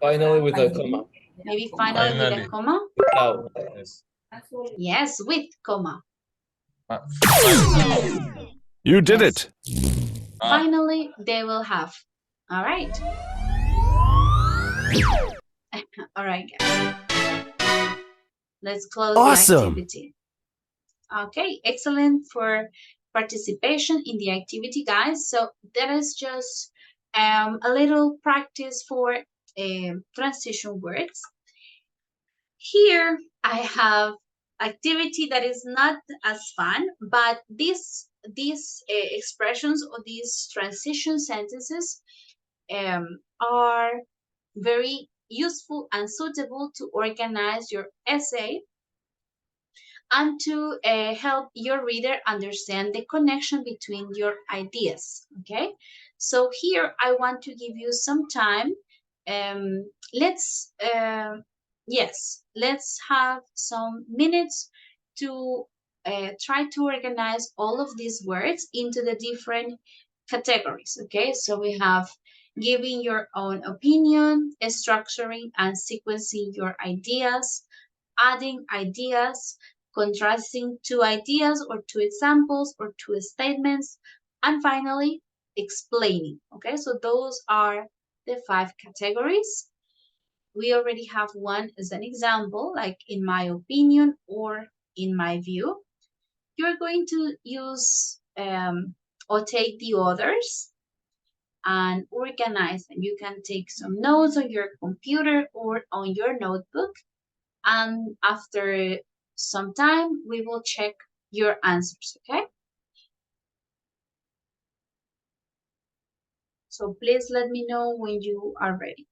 Finally with a comma. Maybe finally with a comma? Now. Yes, with comma. You did it. Finally, they will have. All right. All right, guys. Let's close the activity. Okay, excellent for participation in the activity, guys. So that is just a little practice for transition words. Here I have activity that is not as fun, but these expressions or these transition sentences are very useful and suitable to organize your essay and to help your reader understand the connection between your ideas, okay? So here I want to give you some time. Let's have some minutes to try to organize all of these words into the different categories, okay? So we have giving your own opinion, structuring and sequencing your ideas, adding ideas, contrasting two ideas or two examples or two statements, and finally, explaining, okay? So those are the 5 categories. We already have one as an example, like in my opinion or in my view. You're going to use or take the others and organize them. You can take some notes on your computer or on your notebook And after some time, we will check your answers, okay? So please let me know when you are ready.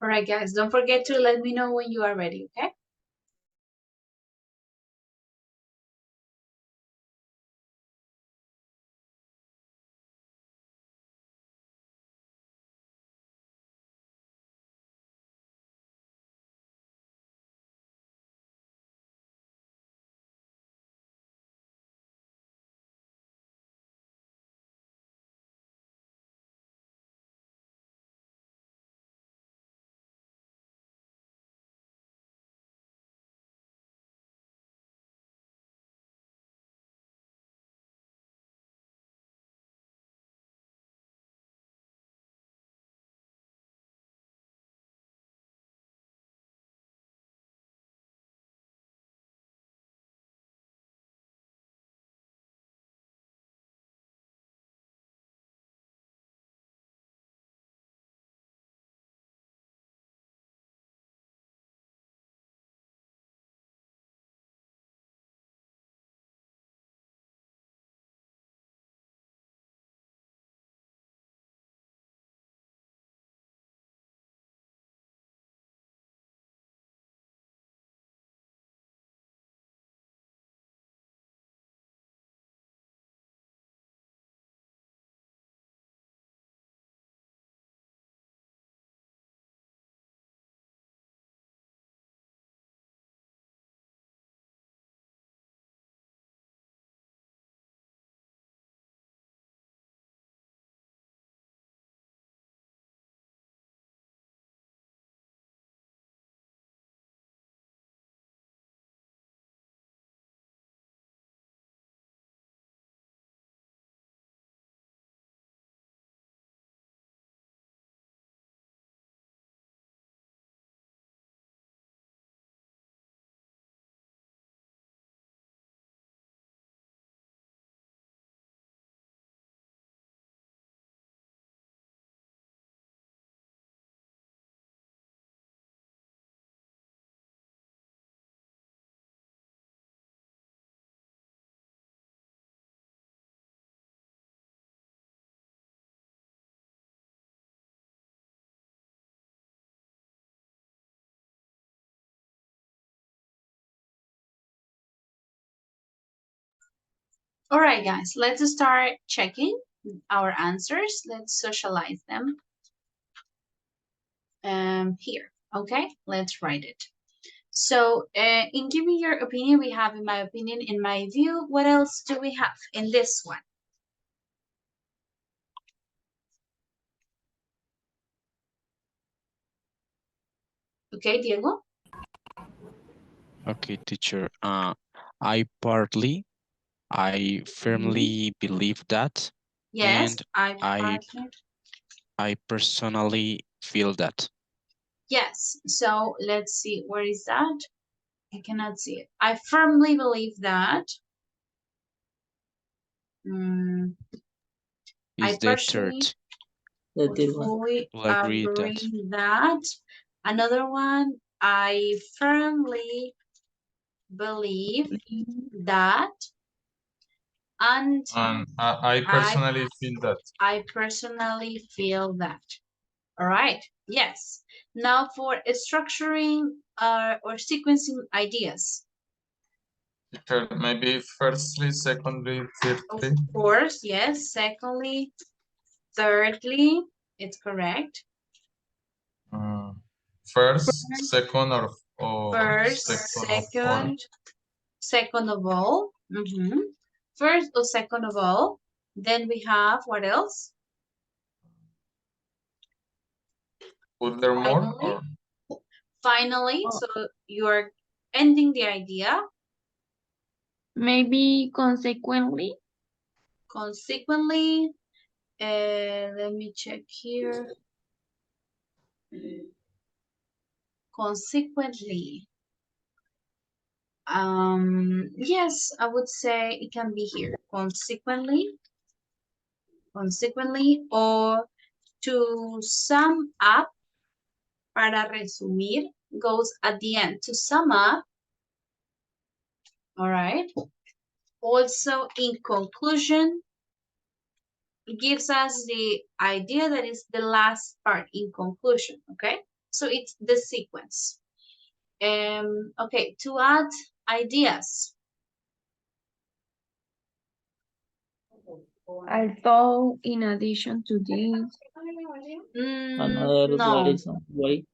All right, guys, don't forget to let me know when you are ready, okay? All right, guys, let's start checking our answers. Let's socialize them. Here, okay? Let's write it. So, in giving your opinion, we have in my opinion, in my view. What else do we have in this one? Okay, Diego? Okay, teacher. I firmly believe that, Yes, and I I partnered. I personally feel that. Yes, so let's see, where is that? I cannot see it. I firmly believe that. I Is the personally third. The third one. fully Will agree that. agree that. Another one, I firmly believe that. And I personally feel that. I personally feel that. All right. Yes. Now for structuring or sequencing ideas. Teacher, maybe firstly, secondly, Of thirdly. course, yes. Secondly, thirdly, it's correct. First, second, or First, second of all. second of all. First or second of all. Then we have what else? Would there more? Or? Finally, so you're ending the idea. Maybe consequently. Consequently, let me check here. Consequently, yes, I would say it can be here. Consequently, or to sum up, para resumir, goes at the end. To sum up, all right. Also, in conclusion, it gives us the idea that is the last part in conclusion, okay? So it's the sequence. Okay, to add ideas. Although, in addition to this, Another No, way.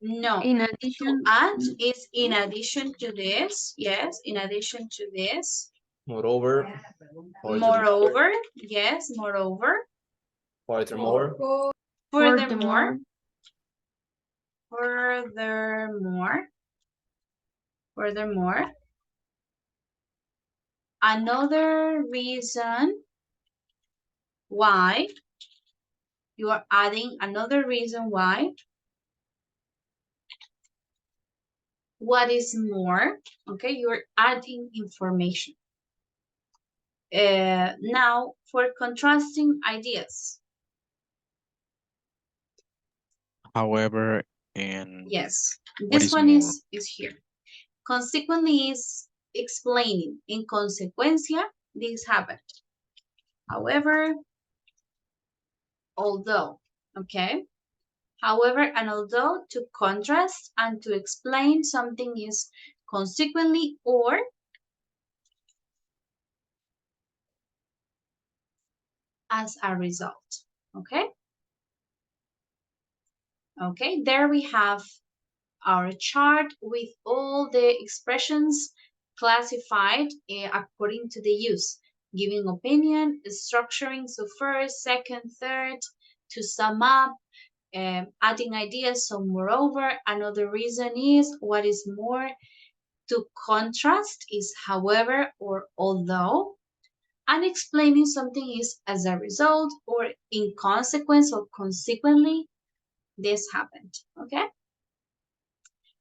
no. in To addition, add is in addition to this. Yes, in addition to this. Moreover, Moreover, yes, moreover. furthermore, Furthermore, furthermore, furthermore. Another reason why you are adding another reason why. What is more? Okay, you're adding information. Now for contrasting ideas. However, and Yes, what this is one more? is here. Consequently is explaining. In consecuencia, this happened. However, although, okay? However, and although to contrast and to explain something is consequently or as a result, okay? Okay, there we have our chart with all the expressions classified according to the use, giving opinion, structuring, so first, second, third, to sum up, adding ideas, so moreover, another reason is, what is more, to contrast is however or although, and explaining something is as a result or in consequence or consequently, this happened, okay?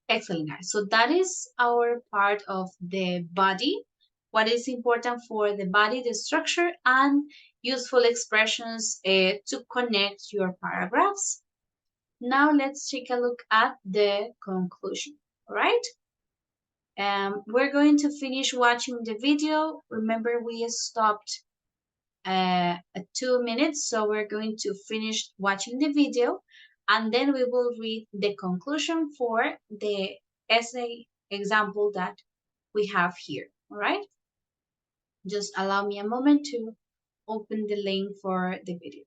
Excellent, guys. So that is our part of the body. What is important for the body, the structure, and useful expressions to connect your paragraphs. Now let's take a look at the conclusion, all right? We're going to finish watching the video. Remember, we stopped at 2 minutes, so we're going to finish watching the video, and then we will read the conclusion for the essay example that we have here, all right? Just allow me a moment to open the link for the video.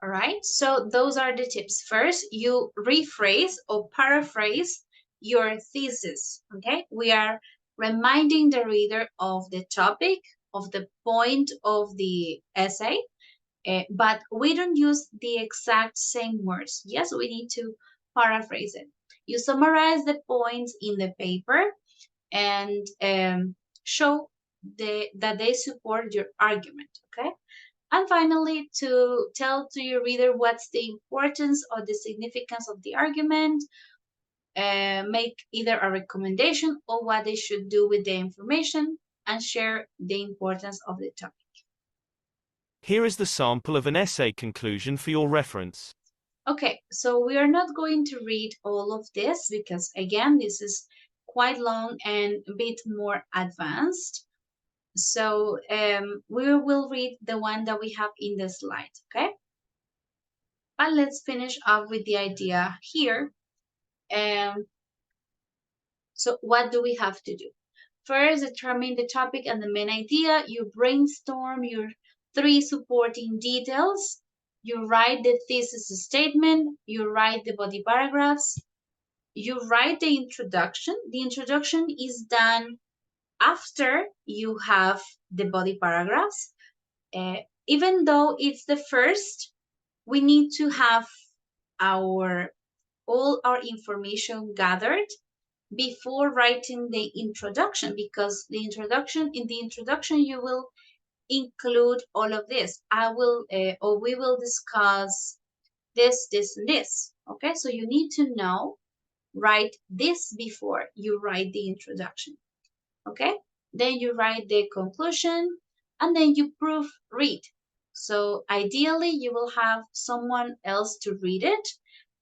All right, so those are the tips. First, you rephrase or paraphrase your thesis, okay? We are reminding the reader of the topic, of the point of the essay, but we don't use the exact same words. Yes, we need to paraphrase it. You summarize the points in the paper and show that they support your argument, okay? And finally, to tell to your reader what's the importance or the significance of the argument, make either a recommendation or what they should do with the information, and share the importance of the topic. Here is the sample of an essay conclusion for your reference. Okay, so we are not going to read all of this because, again, this is quite long and a bit more advanced. So we will read the one that we have in the slide, okay? But let's finish up with the idea here. So what do we have to do? First, determine the topic and the main idea. You brainstorm your 3 supporting details. You write the thesis statement. You write the body paragraphs. You write the introduction. The introduction is done after you have the body paragraphs. Even though it's the first, we need to have all our information gathered before writing the introduction, because in the introduction you will include all of this. I will, or we will discuss this, this, and this. Okay, so you need to know, write this before you write the introduction. Okay, then you write the conclusion, and then you proofread. So ideally, you will have someone else to read it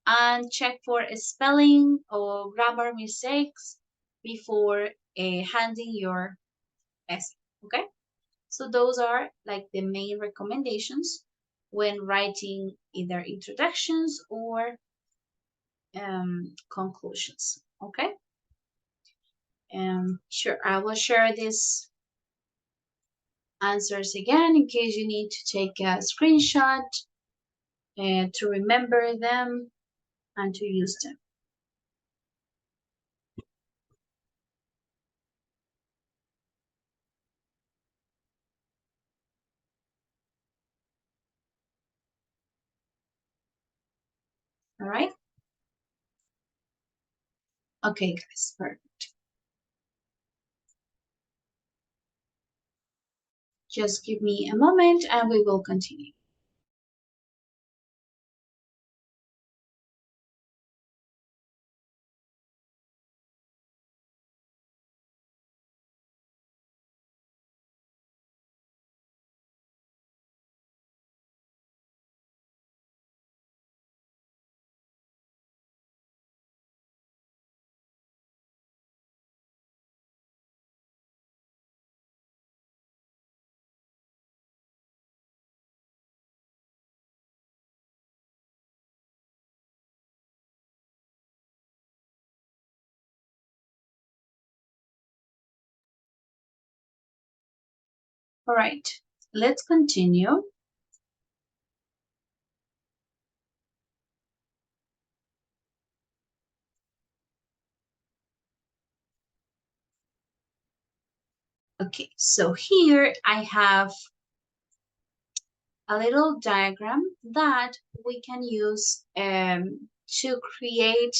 and check for spelling or grammar mistakes before handing your essay. Okay, so those are like the main recommendations when writing either introductions or conclusions. Okay, sure, I will share these answers again in case you need to take a screenshot to remember them and to use them. All right. Okay, guys, perfect. Just give me a moment and we will continue. All right, let's continue. Okay, so here I have a little diagram that we can use to create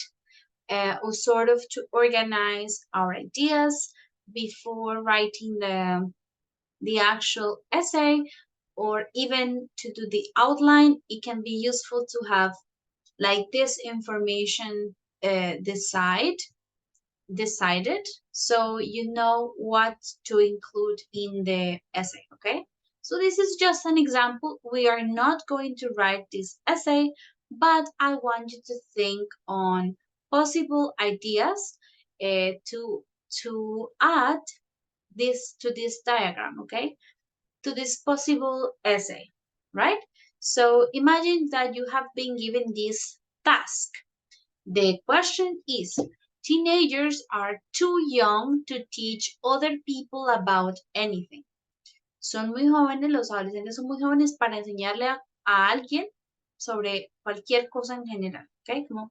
or sort of to organize our ideas before writing the actual essay, or even to do the outline. It can be useful to have like this information decided, so you know what to include in the essay. Okay, so this is just an example. We are not going to write this essay, but I want you to think on possible ideas to add this to this diagram. Okay, to this possible essay, right? So imagine that you have been given this task. The question is, teenagers are too young to teach other people about anything. Son muy jóvenes, los adolescentes son muy jóvenes para enseñarle a alguien sobre cualquier cosa en general, ¿ok? Como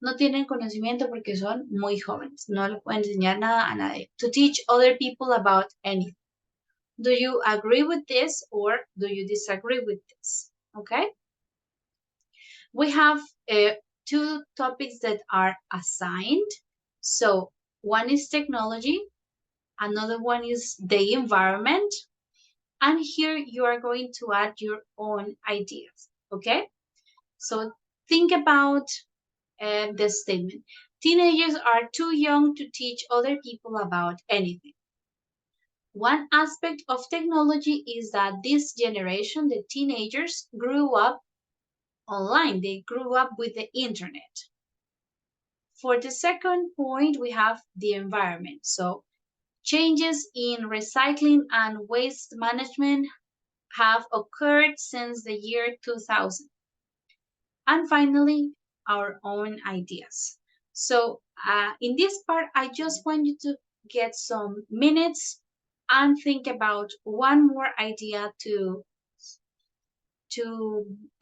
no tienen conocimiento porque son muy jóvenes, no le pueden enseñar nada a nadie. To teach other people about anything. Do you agree with this or do you disagree with this? Okay. We have two topics that are assigned. So one is technology, another one is the environment, and here you are going to add your own ideas. Okay. So think about this statement. Teenagers are too young to teach other people about anything. One aspect of technology is that this generation, the teenagers, grew up online. They grew up with the internet. For the second point, we have the environment. So changes in recycling and waste management have occurred since the year 2000. And finally, our own ideas. So in this part, I just want you to get some minutes and think about one more idea to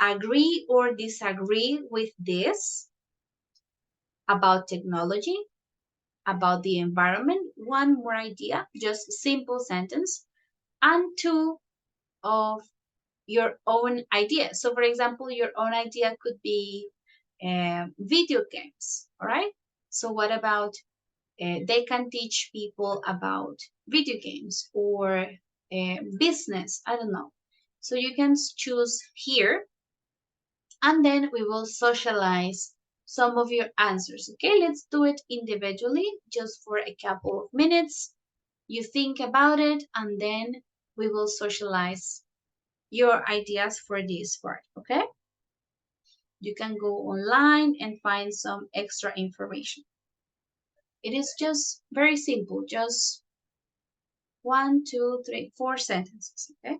agree or disagree with this about technology, about the environment. One more idea, just simple sentence, and two of your own idea. So for example, your own idea could be video games, all right? So what about they can teach people about video games, or business, I don't know. So you can choose here, and then we will socialize some of your answers. Okay, let's do it individually just for a couple of minutes. You think about it, and then we will socialize your ideas for this part, okay? You can go online and find some extra information. It is just very simple, just 1, 2, 3, 4 sentences, okay?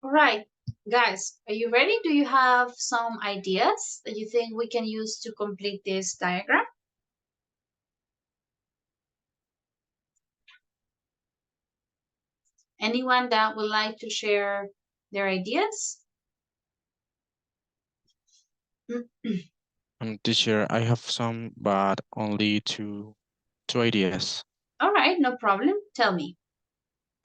All right, guys, are you ready? Do you have some ideas that you think we can use to complete this diagram? Anyone that would like to share their ideas? Teacher, I have some, but only two ideas. All right, no problem. Tell me.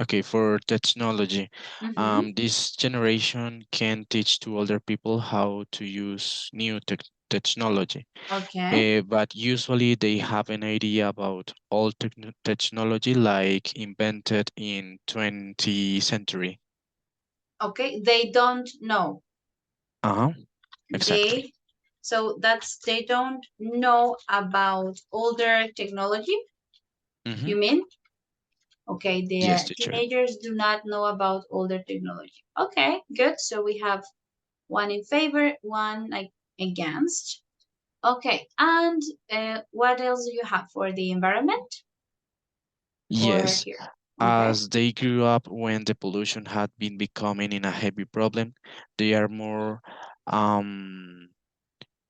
Okay, for technology, Mhm. this generation can teach to older people how to use new technology. Okay. But usually they have an idea about old technology like invented in 20th century. Okay, they don't know. Uh-huh, exactly. They don't know about older technology, you mean? Okay, Yes, the teacher. teenagers do not know about older technology. Okay, good. So we have one in favor, one like against. Okay, and what else do you have for the environment? Or Yes, here? Okay. as they grew up when the pollution had been becoming in a heavy problem, they are more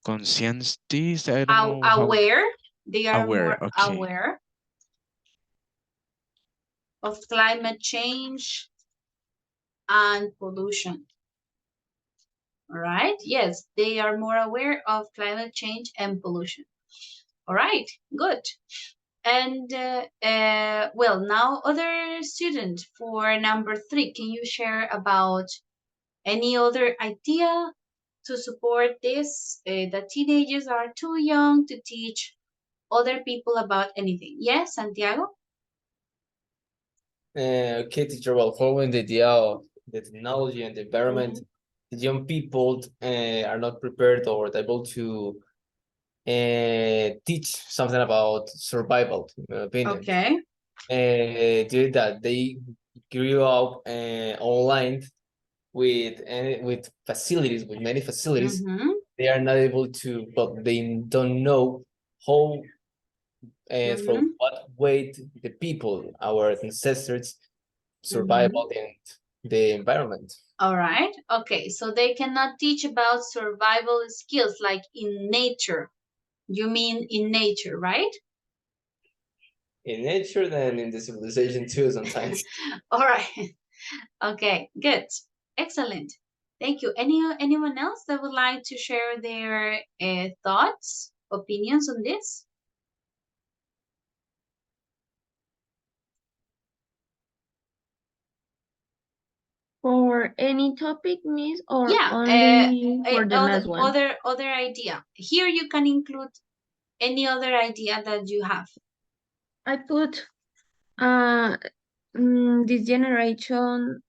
conscientious. I don't know how Aware. They are aware. more Okay. aware of climate change and pollution. All right. Yes, they are more aware of climate change and pollution. All right. Good. And well, now other student for number 3, can you share about any other idea to support this? The teenagers are too young to teach other people about anything. Yes, Santiago? Okay, teacher, well, following the idea of the technology and the environment, the young people are not prepared or able to teach something about survival, in my opinion. Okay. Due that they grew up online with facilities, with many facilities, they are not able to, but they don't know how from what way the people, our ancestors, survival and the environment. All right. Okay. So they cannot teach about survival skills like in nature. You mean in nature, right? In nature than in the civilization too sometimes. All right. Okay, good. Excellent. Thank you. Anyone else that would like to share their thoughts, opinions on this? For any topic, Miss, or Yeah, only for the last one? other idea. Here you can include any other idea that you have. I put this generation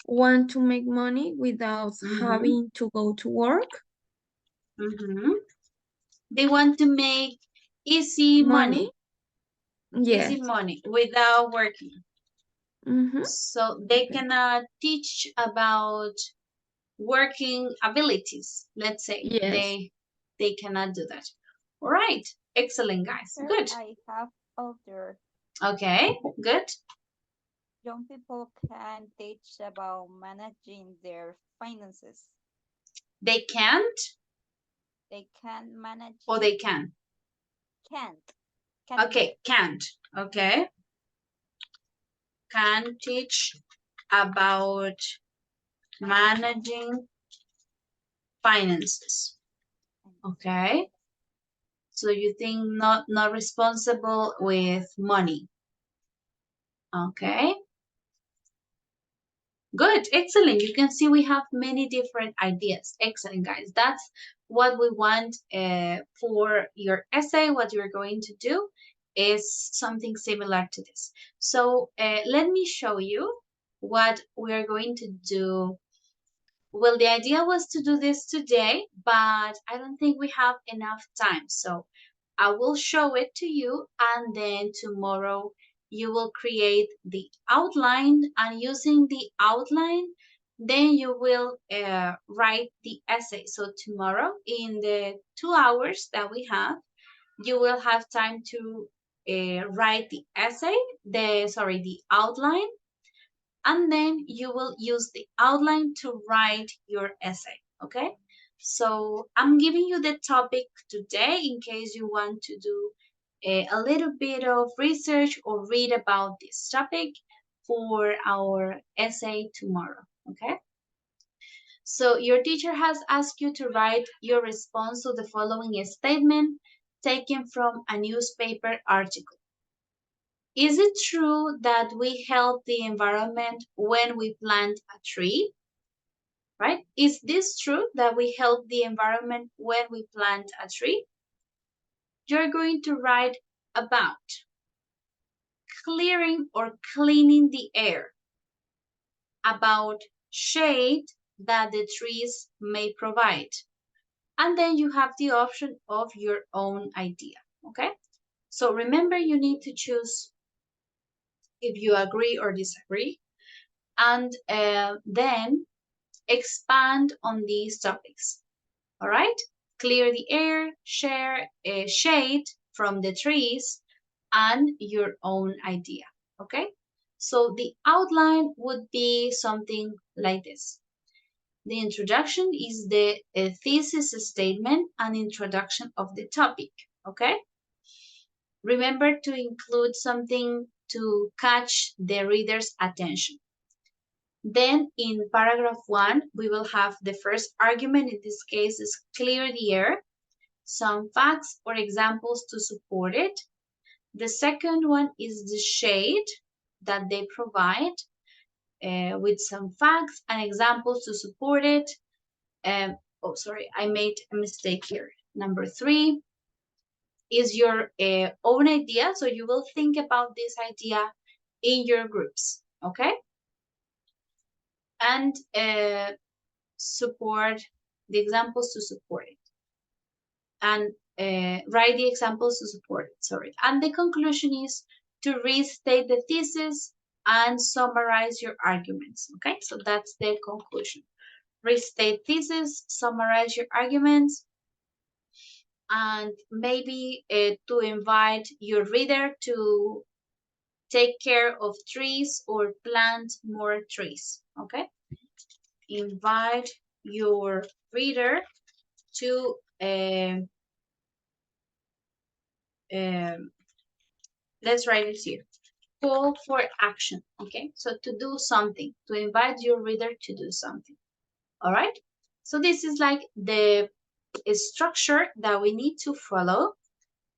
want to make money without having to go to work. They want to make easy money. Yes. Easy money without working. So they cannot teach about working abilities, let's say. Yes. They cannot do that. All right. Excellent, guys. Good. I have other. Okay, good. Young people can teach about managing their finances. They can't? They can manage. Or they can? Can't. Okay, can't. Okay. Can teach about managing finances. Okay. So you think not responsible with money. Okay. Good, excellent. You can see we have many different ideas. Excellent, guys. That's what we want for your essay. What you're going to do is something similar to this. So let me show you what we're going to do. Well, the idea was to do this today, but I don't think we have enough time. So I will show it to you, and then tomorrow you will create the outline, and using the outline, then you will write the essay. So tomorrow, in the 2 hours that we have, you will have time to write the essay, the outline, and then you will use the outline to write your essay, okay? So I'm giving you the topic today in case you want to do a little bit of research or read about this topic for our essay tomorrow, okay? So your teacher has asked you to write your response to the following statement taken from a newspaper article. Is it true that we help the environment when we plant a tree? Right? Is this true that we help the environment when we plant a tree? You're going to write about clearing or cleaning the air, about shade that the trees may provide. And then you have the option of your own idea, okay? So remember, you need to choose if you agree or disagree, and then expand on these topics, all right? Clear the air, share a shade from the trees, and your own idea, okay? So the outline would be something like this. The introduction is the thesis statement and introduction of the topic, okay? Remember to include something to catch the reader's attention. Then in paragraph 1, we will have the first argument. In this case is clear the air, some facts or examples to support it. The second one is the shade that they provide with some facts and examples to support it. Oh, sorry, I made a mistake here. Number 3 is your own idea. So you will think about this idea in your groups, okay? And support the examples to support it. And write the examples to support it, sorry. And the conclusion is to restate the thesis and summarize your arguments, okay? So that's the conclusion. Restate thesis, summarize your arguments, and maybe to invite your reader to take care of trees or plant more trees, okay? Invite your reader to let's write it here. Call for action, okay? So to do something, to invite your reader to do something, all right? So this is like the structure that we need to follow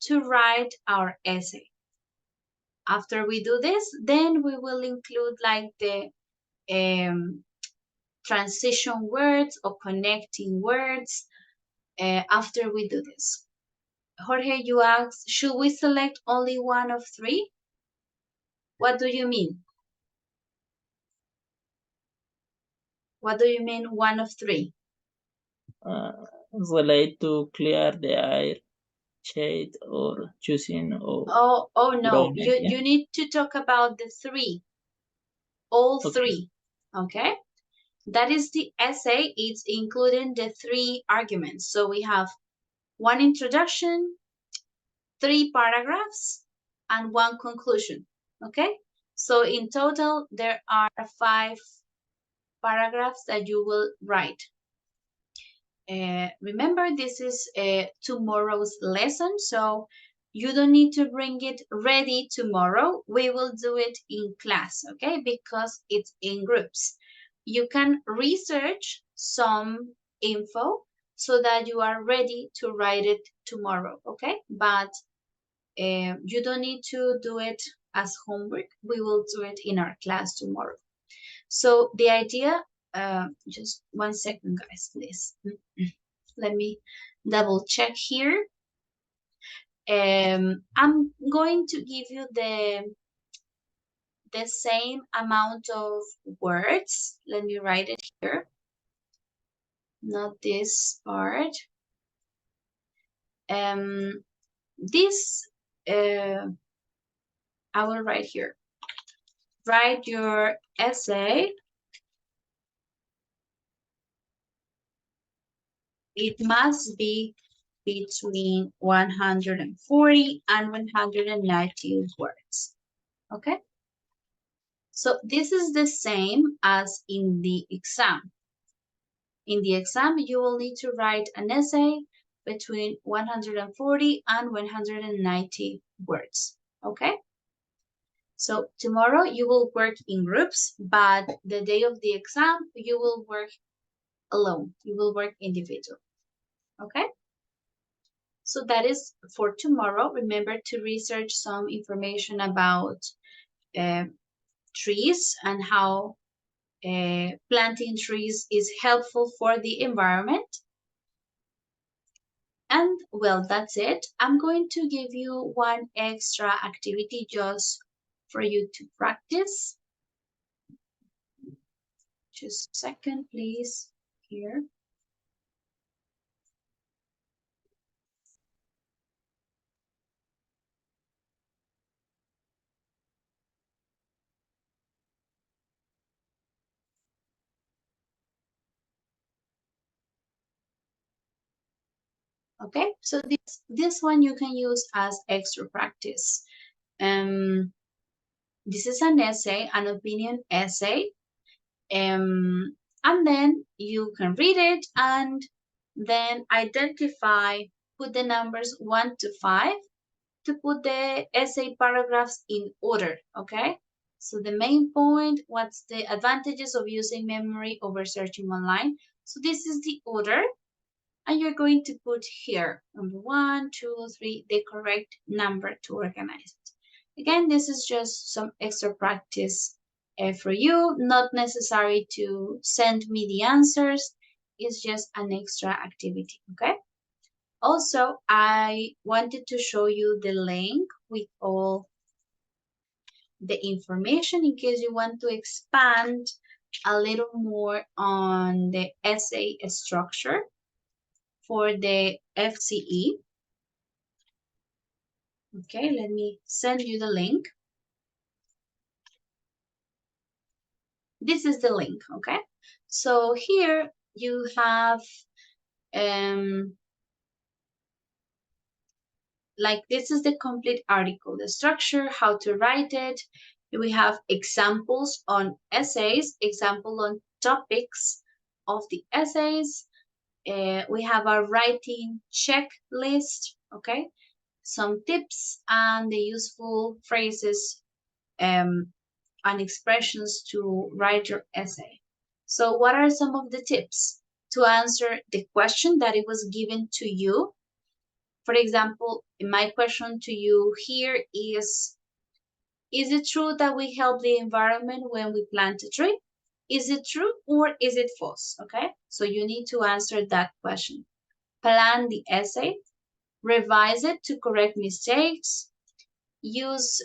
to write our essay. After we do this, then we will include like the transition words or connecting words after we do this. Jorge, you asked, should we select only one of 3? What do you mean? What do you mean one of 3? Relate to clear the air, shade, or choosing or Oh no, wrong you idea. need to talk about the 3. All Okay. 3, okay? That is the essay. It's including the 3 arguments. So we have 1 introduction, 3 paragraphs, and 1 conclusion, okay? So in total, there are 5 paragraphs that you will write. Remember, this is tomorrow's lesson, so you don't need to bring it ready tomorrow. We will do it in class, okay? Because it's in groups. You can research some info so that you are ready to write it tomorrow, okay? But you don't need to do it as homework. We will do it in our class tomorrow. So the idea, just 1 second, guys, please. Let me double check here. I'm going to give you the same amount of words. Let me write it here. Not this part. This, I will write here. Write your essay. It must be between 140 and 190 words. Okay? So this is the same as in the exam. In the exam, you will need to write an essay between 140 and 190 words, okay? So tomorrow you will work in groups, but the day of the exam, you will work alone. You will work individual, okay? So that is for tomorrow. Remember to research some information about trees and how planting trees is helpful for the environment. And well, that's it. I'm going to give you one extra activity just for you to practice. Just a second, please, here. Okay, so this one you can use as extra practice. This is an essay, an opinion essay. And then you can read it and then identify, put the numbers 1 to 5 to put the essay paragraphs in order, okay? So the main point, what's the advantages of using memory over searching online? So this is the order, and you're going to put here, number 1, 2, 3, the correct number to organize it. Again, this is just some extra practice for you, not necessary to send me the answers. It's just an extra activity, okay? Also, I wanted to show you the link with all the information in case you want to expand a little more on the essay structure for the FCE. Okay, let me send you the link. This is the link, okay? So here you have like this is the complete article, the structure, how to write it. We have examples on essays, example on topics of the essays. We have a writing checklist, okay? Some tips and the useful phrases and expressions to write your essay. So what are some of the tips to answer the question that it was given to you? For example, my question to you here is it true that we help the environment when we plant a tree? Is it true or is it false? Okay, so you need to answer that question. Plan the essay, revise it to correct mistakes, use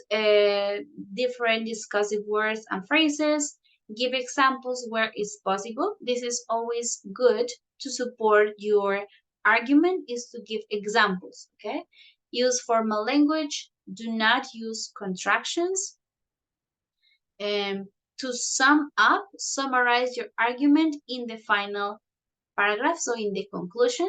different discussive words and phrases, give examples where it's possible. This is always good to support your argument, is to give examples, okay? Use formal language, do not use contractions. To sum up, summarize your argument in the final paragraph, so in the conclusion.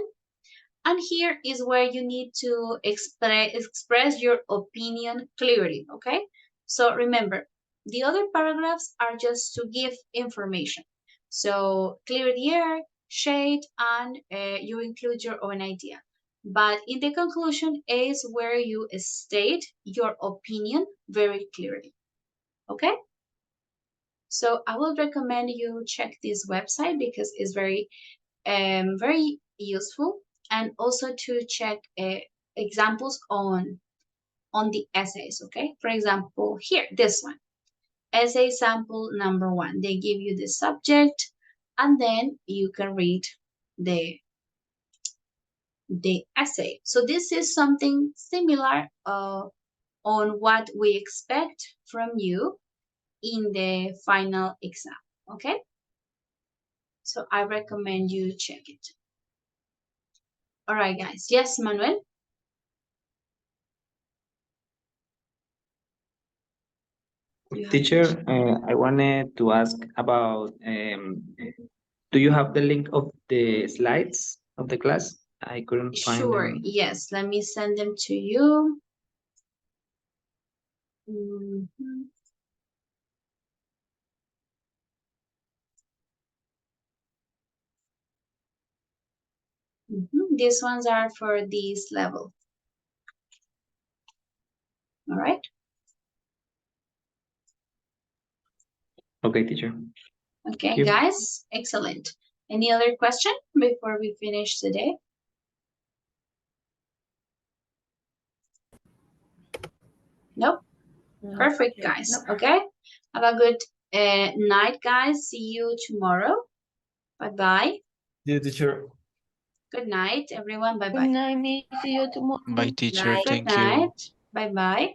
And here is where you need to express your opinion clearly, okay? So remember, the other paragraphs are just to give information. So clear the air, shade, and you include your own idea. But in the conclusion is where you state your opinion very clearly, okay? So I will recommend you check this website because it's very useful, and also to check examples on the essays, okay? For example, here, this one, essay sample number 1. They give you the subject, and then you can read the essay. So this is something similar on what we expect from you in the final exam, okay? So I recommend you check it. All right, guys. Yes, Manuel? Teacher, I wanted to ask about, do you have the link of the slides of the class? I couldn't find Sure, them. yes. Let me send them to you. These ones are for this level. All right. Okay, teacher. Okay, Thank you. guys, excellent. Any other question before we finish today? Nope. Perfect, guys. Okay. Have a good night, guys. See you tomorrow. Bye-bye. Yeah, teacher. Good night, everyone. Good Bye-bye. night, miss. See you tomorrow. Bye, teacher. Night. Good Thank you. night. Bye-bye.